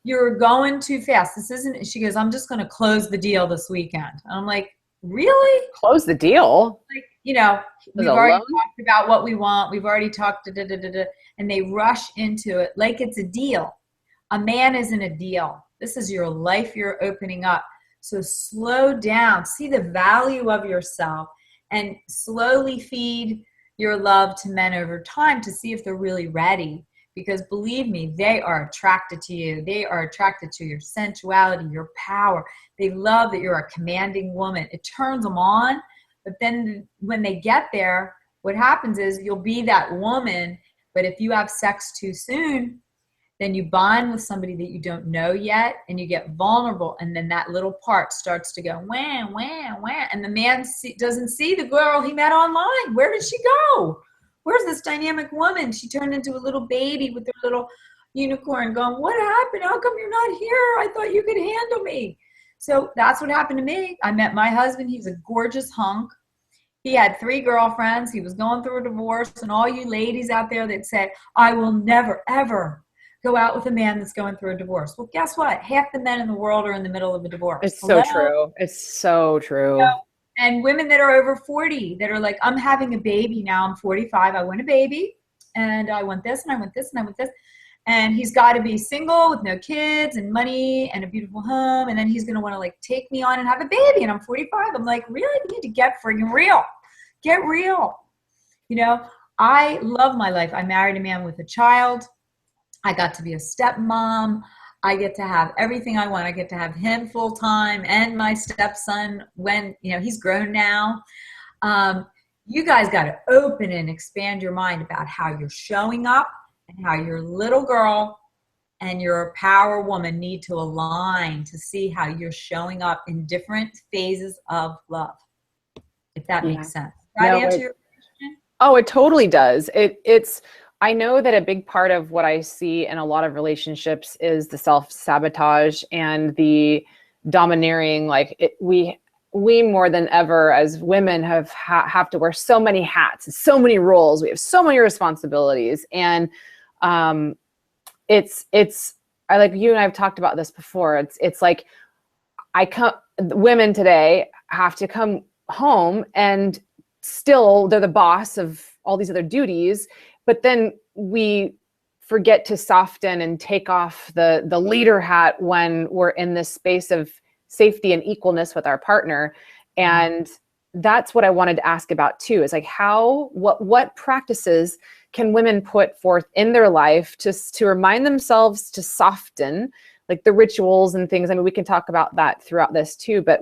Speaker 2: You're going too fast. This isn't, she goes, I'm just going to close the deal this weekend. And I'm like, really?
Speaker 1: Close the deal?
Speaker 2: Like, you know,
Speaker 1: Was
Speaker 2: we've already
Speaker 1: alone?
Speaker 2: talked about what we want. We've already talked, and they rush into it like it's a deal. A man isn't a deal. This is your life you're opening up. So slow down, see the value of yourself, and slowly feed your love to men over time to see if they're really ready. Because believe me, they are attracted to you. They are attracted to your sensuality, your power. They love that you're a commanding woman. It turns them on. But then when they get there, what happens is you'll be that woman. But if you have sex too soon, then you bond with somebody that you don't know yet, and you get vulnerable, and then that little part starts to go wham, wham, wham, and the man doesn't see the girl he met online. Where did she go? Where's this dynamic woman? She turned into a little baby with her little unicorn going, what happened? How come you're not here? I thought you could handle me. So that's what happened to me. I met my husband. He was a gorgeous hunk. He had 3 girlfriends. He was going through a divorce. And all you ladies out there that say, I will never, ever go out with a man that's going through a divorce. Well, guess what? Half the men in the world are in the middle of a divorce.
Speaker 1: It's so true. It's so true.
Speaker 2: And women that are over 40 that are like, I'm having a baby now. I'm 45. I want a baby. And I want this, and I want this, and I want this. And he's got to be single with no kids and money and a beautiful home. And then he's going to want to like take me on and have a baby. And I'm 45. I'm like, really? You need to get friggin' real. Get real. You know, I love my life. I married a man with a child. I got to be a stepmom. I get to have everything I want. I get to have him full time and my stepson when, you know, he's grown now. You guys got to open and expand your mind about how you're showing up and how your little girl and your power woman need to align to see how you're showing up in different phases of love. If that makes sense. Does that answer your question?
Speaker 1: Oh, it totally does. I know that a big part of what I see in a lot of relationships is the self-sabotage and the domineering. Like we more than ever as women have to wear so many hats, so many roles. We have so many responsibilities, and it's I like you and I've talked about this before. It's like women today have to come home and still they're the boss of all these other duties. But then we forget to soften and take off the leader hat when we're in this space of safety and equalness with our partner. And that's what I wanted to ask about too, is like what practices can women put forth in their life to remind themselves to soften, like the rituals and things. I mean, we can talk about that throughout this too, but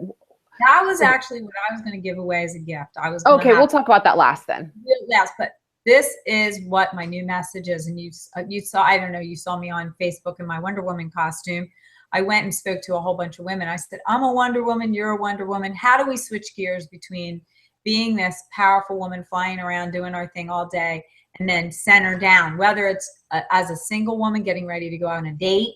Speaker 2: that was actually what I was going to give away as a gift.
Speaker 1: We'll talk about that last then.
Speaker 2: Last, but this is what my new message is. And you saw, I don't know, you saw me on Facebook in my Wonder Woman costume. I went and spoke to a whole bunch of women. I said, I'm a Wonder Woman. You're a Wonder Woman. How do we switch gears between being this powerful woman flying around doing our thing all day and then center down, whether it's as a single woman getting ready to go on a date,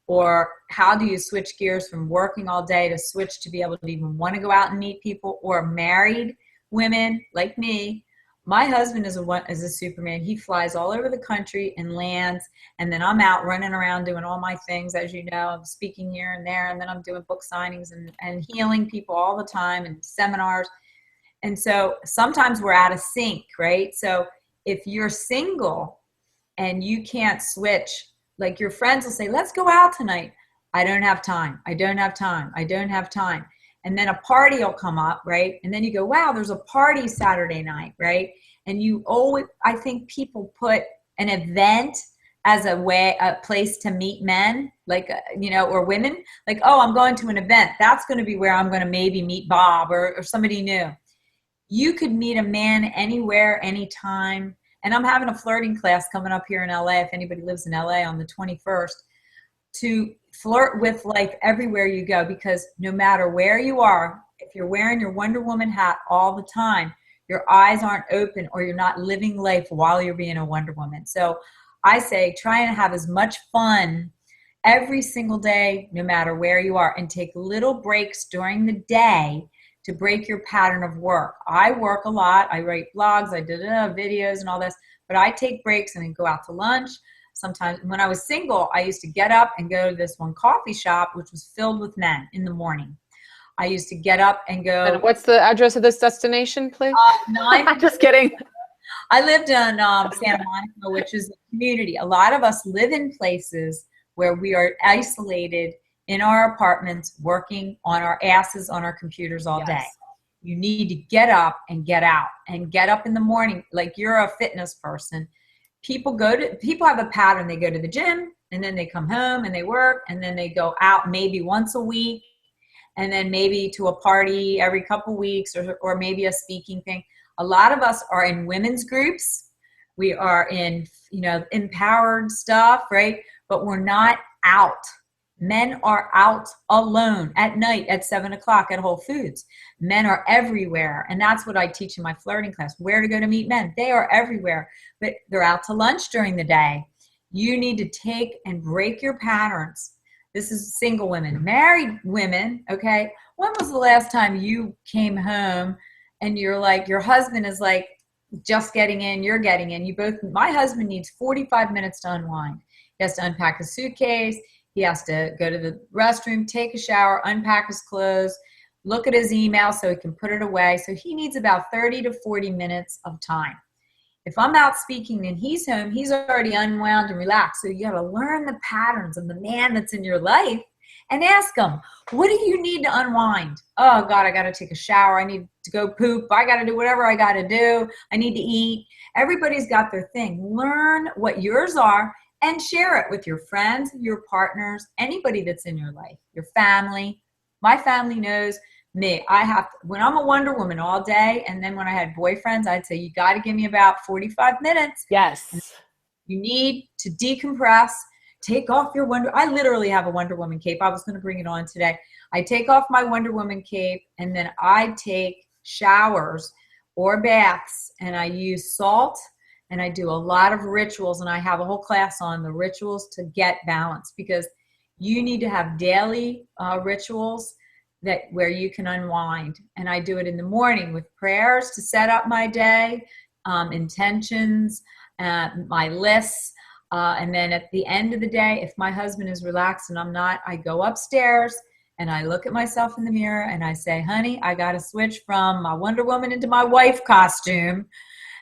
Speaker 2: or how do you switch gears from working all day to switch to be able to even want to go out and meet people, or married women like me. My husband is a Superman. He flies all over the country and lands, and then I'm out running around doing all my things. As you know, I'm speaking here and there, and then I'm doing book signings and healing people all the time and seminars. And so sometimes we're out of sync, right? So if you're single and you can't switch, like your friends will say, let's go out tonight. I don't have time. I don't have time. I don't have time. And then a party will come up, right? And then you go, wow, there's a party Saturday night, right? And you always, I think people put an event as a place to meet men, like, or women, like, oh, I'm going to an event. That's going to be where I'm going to maybe meet Bob or somebody new. You could meet a man anywhere, anytime. And I'm having a flirting class coming up here in LA. If anybody lives in LA on the 21st, to flirt with life everywhere you go, because no matter where you are, if you're wearing your Wonder Woman hat all the time, your eyes aren't open, or you're not living life while you're being a Wonder Woman. So I say, try and have as much fun every single day, no matter where you are, and take little breaks during the day to break your pattern of work. I work a lot. I write blogs, I did videos and all this, but I take breaks and then go out to lunch. Sometimes when I was single, I used to get up and go to this one coffee shop, which was filled with men in the morning. I used to get up and go.
Speaker 1: And what's the address of this destination, please? Just kidding.
Speaker 2: I lived in Santa Monica, which is a community. A lot of us live in places where we are isolated in our apartments, working on our asses on our computers all day. You need to get up and get out, and get up in the morning. Like, you're a fitness person. People have a pattern. They go to the gym, and then they come home and they work, and then they go out maybe once a week, and then maybe to a party every couple weeks, or maybe a speaking thing. A lot of us are in women's groups. We are in, empowered stuff, right? But we're not out. Men are out alone at night at 7 o'clock at Whole Foods. Men are everywhere. And that's what I teach in my flirting class, where to go to meet men. They are everywhere, but they're out to lunch during the day. You need to take and break your patterns. This is single women. Married women, okay? When was the last time you came home and you're like, your husband is like just getting in, you're getting in. My husband needs 45 minutes to unwind. He has to unpack his suitcase. He has to go to the restroom, take a shower, unpack his clothes, look at his email so he can put it away. So he needs about 30 to 40 minutes of time. If I'm out speaking and he's home, he's already unwound and relaxed. So you got to learn the patterns of the man that's in your life and ask him, what do you need to unwind? Oh, God, I got to take a shower. I need to go poop. I got to do whatever I got to do. I need to eat. Everybody's got their thing. Learn what yours are and share it with your friends, your partners, anybody that's in your life, your family. My family knows me. When I'm a Wonder Woman all day, and then when I had boyfriends, I'd say, you got to give me about 45 minutes.
Speaker 1: Yes.
Speaker 2: You need to decompress, take off your I literally have a Wonder Woman cape. I was going to bring it on today. I take off my Wonder Woman cape, and then I take showers or baths, and I use salt, and I do a lot of rituals, and I have a whole class on the rituals to get balance, because you need to have daily rituals where you can unwind. And I do it in the morning with prayers to set up my day, intentions, my lists. And then at the end of the day, if my husband is relaxed and I'm not, I go upstairs and I look at myself in the mirror and I say, honey, I got to switch from my Wonder Woman into my wife costume.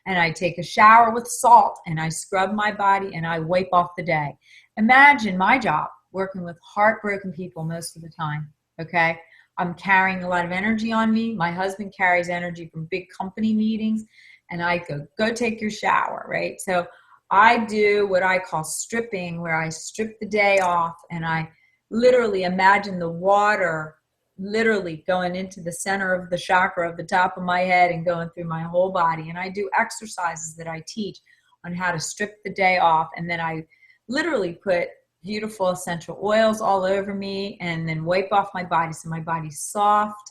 Speaker 2: And I take a shower with salt and I scrub my body and I wipe off the day. Imagine my job working with heartbroken people most of the time, okay? I'm carrying a lot of energy on me. My husband carries energy from big company meetings, and I go take your shower, right? So I do what I call stripping, where I strip the day off, and I literally imagine the water literally going into the center of the chakra of the top of my head and going through my whole body. And I do exercises that I teach on how to strip the day off. And then I literally put beautiful essential oils all over me and then wipe off my body. So my body's soft,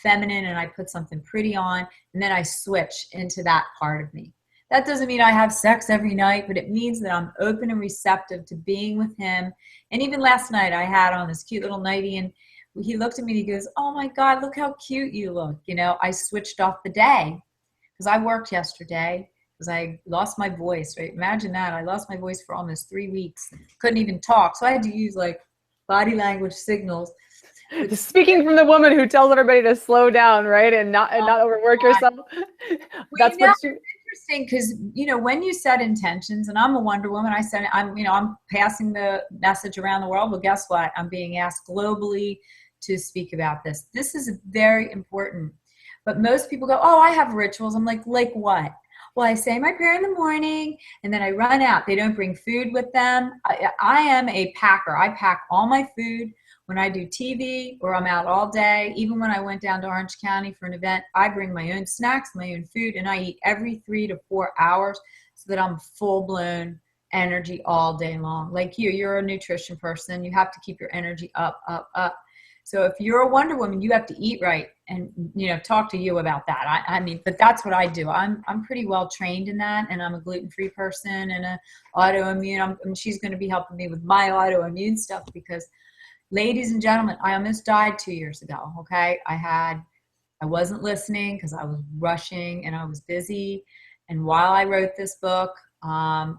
Speaker 2: feminine, and I put something pretty on. And then I switch into that part of me. That doesn't mean I have sex every night, but it means that I'm open and receptive to being with him. And even last night I had on this cute little nightie, and he looked at me and he goes, oh my God, look how cute you look. I switched off the day because I worked yesterday because I lost my voice, right? Imagine that. I lost my voice for almost 3 weeks. Couldn't even talk. So I had to use like body language signals.
Speaker 1: Speaking from the woman who tells everybody to slow down, right? And not overwork yourself. That's what
Speaker 2: interesting, because when you set intentions, and I'm a Wonder Woman, I'm passing the message around the world. Well, guess what? I'm being asked globally to speak about this. This is very important. But most people go, oh, I have rituals. I'm like what? Well, I say my prayer in the morning and then I run out. They don't bring food with them. I am a packer. I pack all my food. When I do TV or I'm out all day, even when I went down to Orange County for an event, I bring my own snacks, my own food, and I eat every 3 to 4 hours so that I'm full-blown energy all day long. Like you're a nutrition person. You have to keep your energy up, up, up. So if you're a Wonder Woman, you have to eat right and, talk to you about that. But that's what I do. I'm pretty well trained in that, and I'm a gluten-free person and a autoimmune. And she's going to be helping me with my autoimmune stuff because, ladies and gentlemen, I almost died 2 years ago, okay? I wasn't listening because I was rushing and I was busy. And while I wrote this book,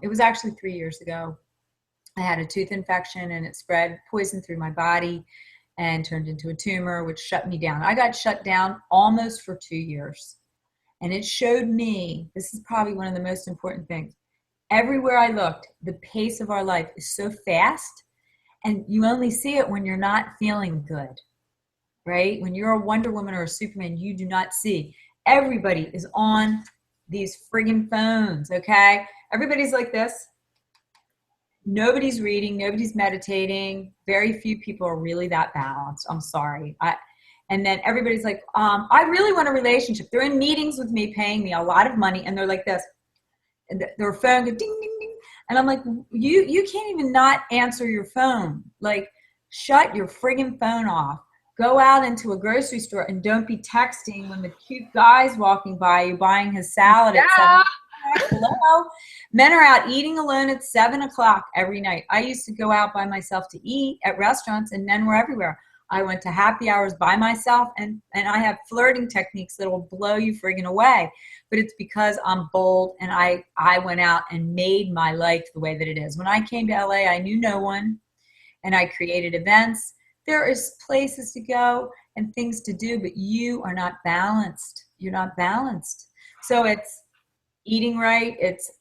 Speaker 2: it was actually 3 years ago, I had a tooth infection and it spread poison through my body. and turned into a tumor, which shut me down. I got shut down almost for 2 years. And it showed me, this is probably one of the most important things. Everywhere I looked, the pace of our life is so fast, and you only see it when you're not feeling good, right? When you're a Wonder Woman or a Superman, you do not see. Everybody is on these friggin' phones, okay? Everybody's like this. Nobody's reading, nobody's meditating. Very few people are really that balanced. I'm sorry. And then everybody's like, I really want a relationship. They're in meetings with me, paying me a lot of money, and they're like this. And their phone goes ding, ding, ding. And I'm like, you can't even not answer your phone. Like, shut your friggin' phone off. Go out into a grocery store and don't be texting when the cute guy's walking by you buying his salad at 7 o'clock. Hello. Men are out eating alone at 7 o'clock every night. I used to go out by myself to eat at restaurants, and men were everywhere. I went to happy hours by myself, and I have flirting techniques that will blow you friggin' away. But it's because I'm bold, and I went out and made my life the way that it is. When I came to LA, I knew no one, and I created events. There is places to go and things to do, but you are not balanced. You're not balanced. So it's eating right. It's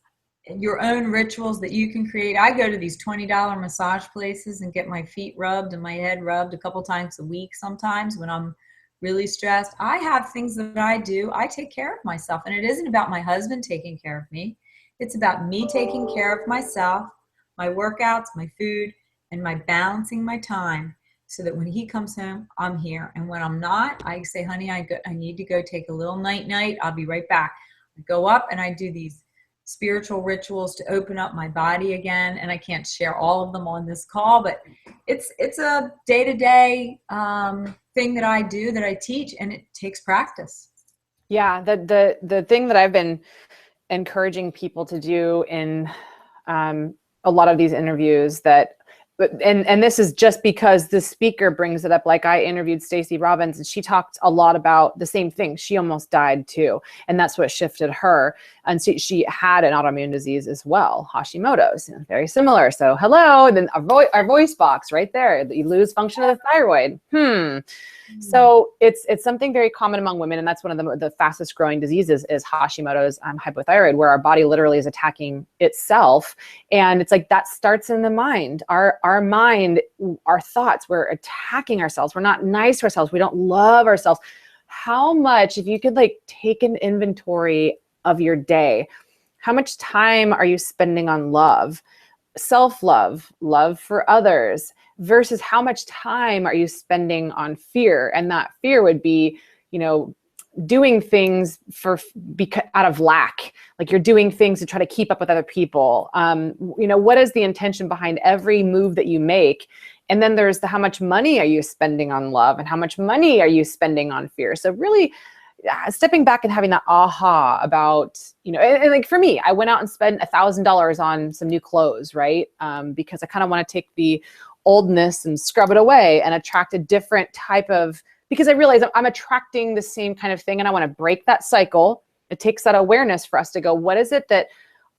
Speaker 2: your own rituals that you can create. I go to these $20 massage places and get my feet rubbed and my head rubbed a couple times a week sometimes when I'm really stressed. I have things that I do. I take care of myself, and it isn't about my husband taking care of me. It's about me taking care of myself, my workouts, my food, and my balancing my time so that when he comes home, I'm here. And when I'm not, I say, honey, I need to go take a little night. I'll be right back. I go up and I do these spiritual rituals to open up my body again. And I can't share all of them on this call, but it's a day-to-day thing that I do, that I teach, and it takes practice.
Speaker 1: Yeah. The thing that I've been encouraging people to do in a lot of these interviews and this is just because the speaker brings it up. Like, I interviewed Stacey Robbins, and she talked a lot about the same thing. She almost died too. And that's what shifted her. And she had an autoimmune disease as well, Hashimotos, very similar. So hello, and then our voice box right there. You lose function of the thyroid. So it's something very common among women. And that's one of the fastest growing diseases is Hashimoto's hypothyroid, where our body literally is attacking itself. And it's like, that starts in the mind. Our mind, our thoughts, we're attacking ourselves. We're not nice to ourselves. We don't love ourselves. How much, if you could take an inventory of your day, how much time are you spending on love, self-love, love for others, versus how much time are you spending on fear? And that fear would be, doing things out of lack. Like, you're doing things to try to keep up with other people. What is the intention behind every move that you make? And then there's how much money are you spending on love, and how much money are you spending on fear? So really stepping back and having that aha about, and like for me, I went out and spent $1,000 on some new clothes, right? Because I kind of want to take the oldness and scrub it away and attract a different type of, because I realize I'm attracting the same kind of thing, and I want to break that cycle. It takes that awareness for us to go, what is it that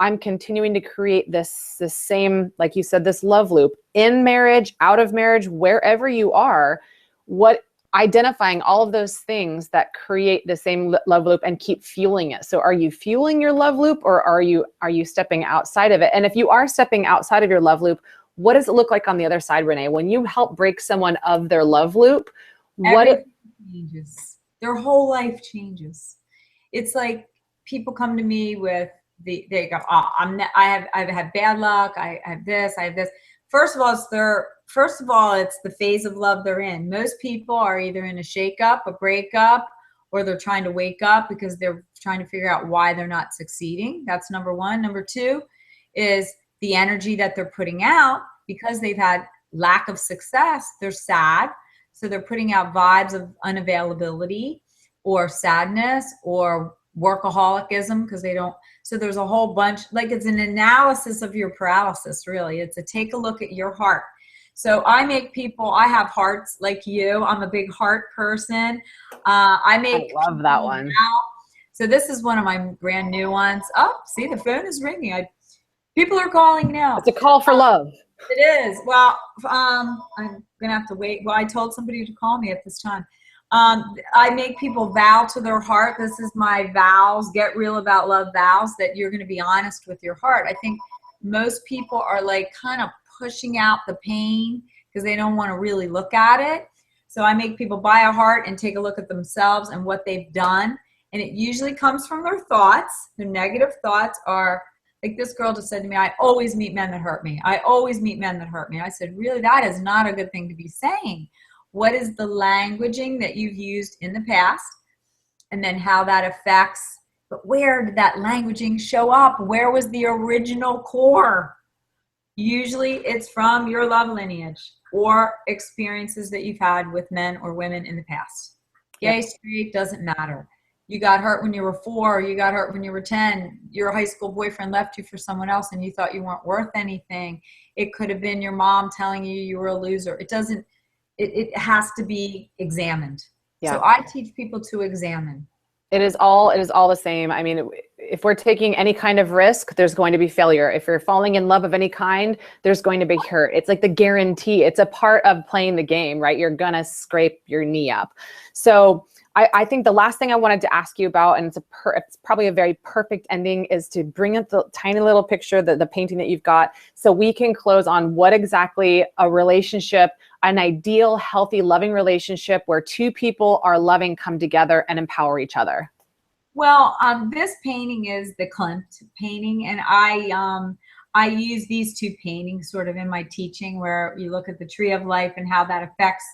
Speaker 1: I'm continuing to create this same, like you said, this love loop in marriage, out of marriage, wherever you are, identifying all of those things that create the same love loop and keep fueling it. So are you fueling your love loop, or are you stepping outside of it? And if you are stepping outside of your love loop, what does it look like on the other side, Renee? When you help break someone of their love loop,
Speaker 2: everything changes. Their whole life changes. It's like people come to me with they go, oh, I have bad luck. I have this. First of all, it's the phase of love they're in. Most people are either in a shakeup, a breakup, or they're trying to wake up because they're trying to figure out why they're not succeeding. That's number one. Number two is the energy that they're putting out because they've had lack of success. They're sad. So they're putting out vibes of unavailability or sadness or workaholicism because they don't. So there's a whole bunch, like it's an analysis of your paralysis, really. It's a take a look at your heart. So I have hearts like you. I'm a big heart person. I
Speaker 1: love that one.
Speaker 2: So this is one of my brand new ones. Oh, see, the phone is ringing. People are calling now.
Speaker 1: It's a call for love.
Speaker 2: It is. Well, I'm gonna have to wait. Well, I told somebody to call me at this time. I make people vow to their heart. This is my vows, get real about love vows, that you're going to be honest with your heart. I think most people are like kind of pushing out the pain because they don't want to really look at it. So I make people buy a heart and take a look at themselves and what they've done. And it usually comes from their thoughts. Their negative thoughts are, like this girl just said to me, I always meet men that hurt me. I always meet men that hurt me. I said, really, that is not a good thing to be saying. What is the languaging that you've used in the past? And then how that affects, but where did that languaging show up? Where was the original core? Usually it's from your love lineage or experiences that you've had with men or women in the past. Gay, straight, doesn't matter. You got hurt when you were 4, you got hurt when you were 10, your high school boyfriend left you for someone else and you thought you weren't worth anything. It could have been your mom telling you you were a loser. It has to be examined. Yeah. So I teach people to examine.
Speaker 1: It is all the same. I mean, if we're taking any kind of risk, there's going to be failure. If you're falling in love of any kind, there's going to be hurt. It's like the guarantee. It's a part of playing the game, right? You're going to scrape your knee up. So I think the last thing I wanted to ask you about, and it's probably a very perfect ending, is to bring up the tiny little picture, the painting that you've got, so we can close on what exactly a relationship, an ideal, healthy, loving relationship where two people are loving, come together and empower each other.
Speaker 2: Well, this painting is the Klimt painting, and I use these 2 paintings sort of in my teaching, where you look at the tree of life and how that affects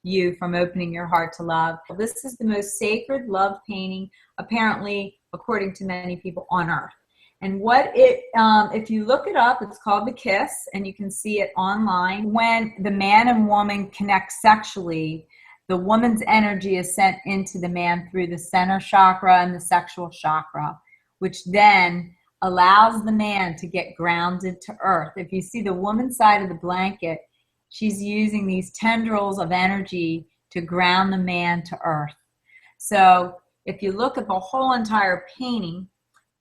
Speaker 2: you from opening your heart to love. This is the most sacred love painting, apparently, according to many people, on earth. And if you look it up, it's called The Kiss, and you can see it online. When the man and woman connect sexually, the woman's energy is sent into the man through the center chakra and the sexual chakra, which then allows the man to get grounded to earth. If you see the woman's side of the blanket, she's using these tendrils of energy to ground the man to earth. So if you look at the whole entire painting,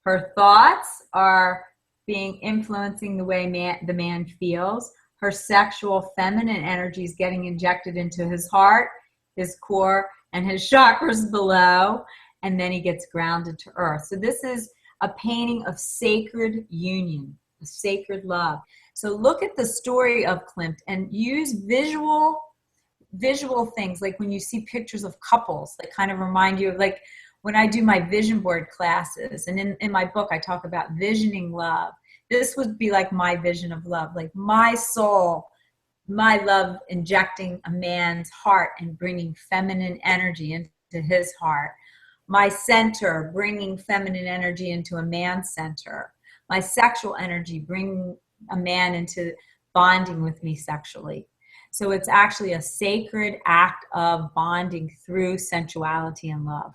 Speaker 2: her thoughts are influencing the way the man feels. Her sexual feminine energy is getting injected into his heart, his core, and his chakras below, and then he gets grounded to earth. So this is a painting of sacred union, of sacred love. So look at the story of Klimt and use visual things, like when you see pictures of couples that kind of remind you of, like when I do my vision board classes, and in my book I talk about visioning love. This would be like my vision of love, like my soul, my love injecting a man's heart and bringing feminine energy into his heart. My center bringing feminine energy into a man's center. My sexual energy bringing a man into bonding with me sexually. So it's actually a sacred act of bonding through sensuality and love.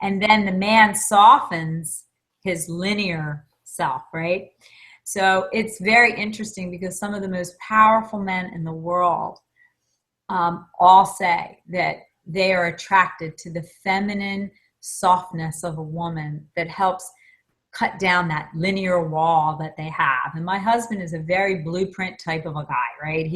Speaker 2: And then the man softens his linear self, right? So it's very interesting because some of the most powerful men in the world all say that they are attracted to the feminine softness of a woman that helps cut down that linear wall that they have. And my husband is a very blueprint type of a guy, right?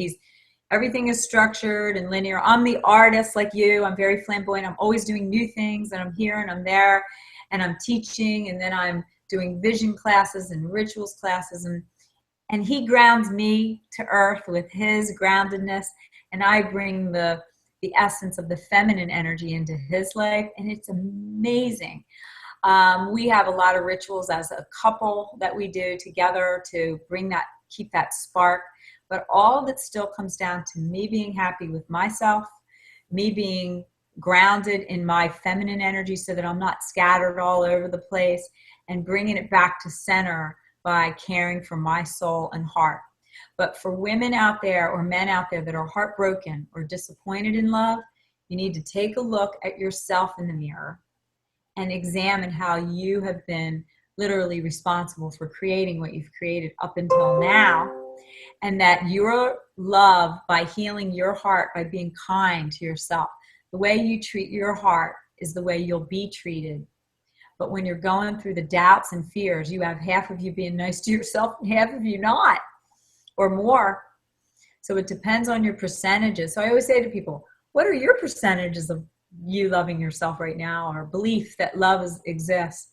Speaker 2: Everything is structured and linear. I'm the artist like you. I'm very flamboyant. I'm always doing new things, and I'm here and I'm there and I'm teaching, and then I'm doing vision classes and rituals classes, and he grounds me to earth with his groundedness, and I bring the essence of the feminine energy into his life, and it's amazing. We have a lot of rituals as a couple that we do together to keep that spark. But all of it still comes down to me being happy with myself, me being grounded in my feminine energy so that I'm not scattered all over the place, and bringing it back to center by caring for my soul and heart. But for women out there or men out there that are heartbroken or disappointed in love, you need to take a look at yourself in the mirror and examine how you have been literally responsible for creating what you've created up until now. And that your love, by healing your heart, by being kind to yourself, the way you treat your heart is the way you'll be treated. But when you're going through the doubts and fears, you have half of you being nice to yourself and half of you not. or more. So it depends on your percentages. So I always say to people, what are your percentages of you loving yourself right now, or belief that love exists?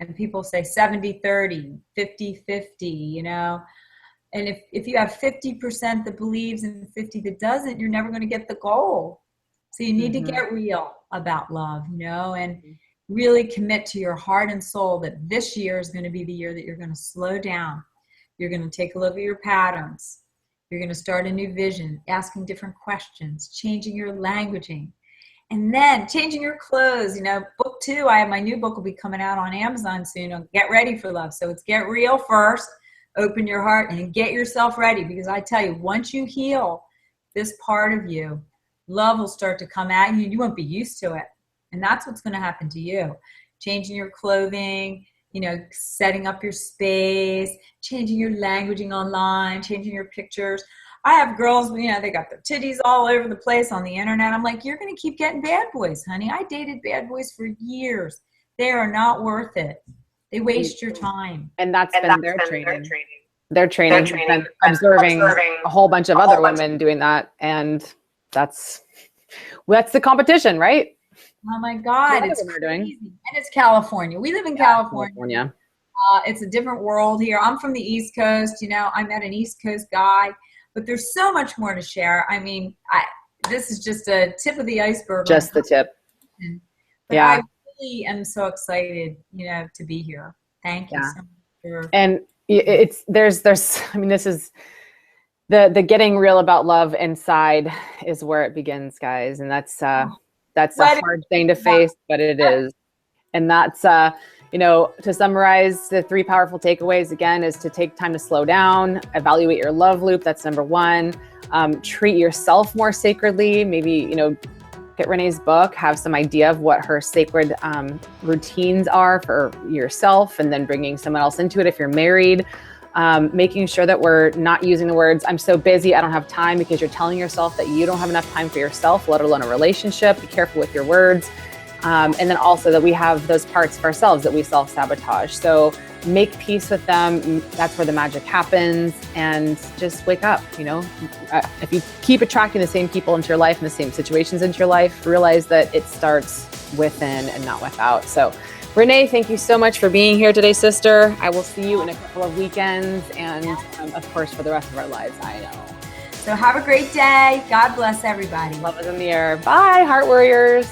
Speaker 2: And people say 70-30, 50-50, you know. And if you have 50% that believes and 50 that doesn't, you're never going to get the goal. So you need to get real about love, you know, and really commit to your heart and soul that this year is going to be the year that you're going to slow down. You're going to take a look at your patterns. You're going to start a new vision, asking different questions, changing your languaging, and then changing your clothes. You know, book 2, my new book will be coming out on Amazon soon. Get ready for love. So it's get real first, open your heart, and get yourself ready. Because I tell you, once you heal this part of you, love will start to come at you. You won't be used to it. And that's what's going to happen to you. Changing your clothing, you know, setting up your space, changing your languaging online, changing your pictures. I have girls, you know, they got their titties all over the place on the internet. I'm like, you're going to keep getting bad boys, honey. I dated bad boys for years. They are not worth it. They waste your time.
Speaker 1: And that's been their training. Their training has been observing a whole bunch of other women doing that. And that's the competition, right?
Speaker 2: Oh my God, it's crazy. And it's California. We live in California. It's a different world here. I'm from the East Coast. You know, I met an East Coast guy, but there's so much more to share. I mean, this is just a tip of the iceberg.
Speaker 1: Just the tip.
Speaker 2: But I really am so excited, you know, to be here. Thank you so much.
Speaker 1: And there's I mean, this is the getting real about love inside is where it begins, guys. And that's a hard thing to face, but it is. And that's, you know, to summarize the 3 powerful takeaways again is to take time to slow down, evaluate your love loop. That's number 1. Treat yourself more sacredly. Maybe, you know, get Renee's book, have some idea of what her sacred routines are for yourself, and then bringing someone else into it if you're married. Making sure that we're not using the words, I'm so busy, I don't have time, because you're telling yourself that you don't have enough time for yourself, let alone a relationship. Be careful with your words. And then also that we have those parts of ourselves that we self-sabotage. So make peace with them. That's where the magic happens. And just wake up, you know. If you keep attracting the same people into your life and the same situations into your life, realize that it starts within and not without. So Renee, thank you so much for being here today, sister. I will see you in a couple of weekends and, of course, for the rest of our lives, I know.
Speaker 2: So have a great day. God bless everybody.
Speaker 1: Love is in the air. Bye, Heart Warriors.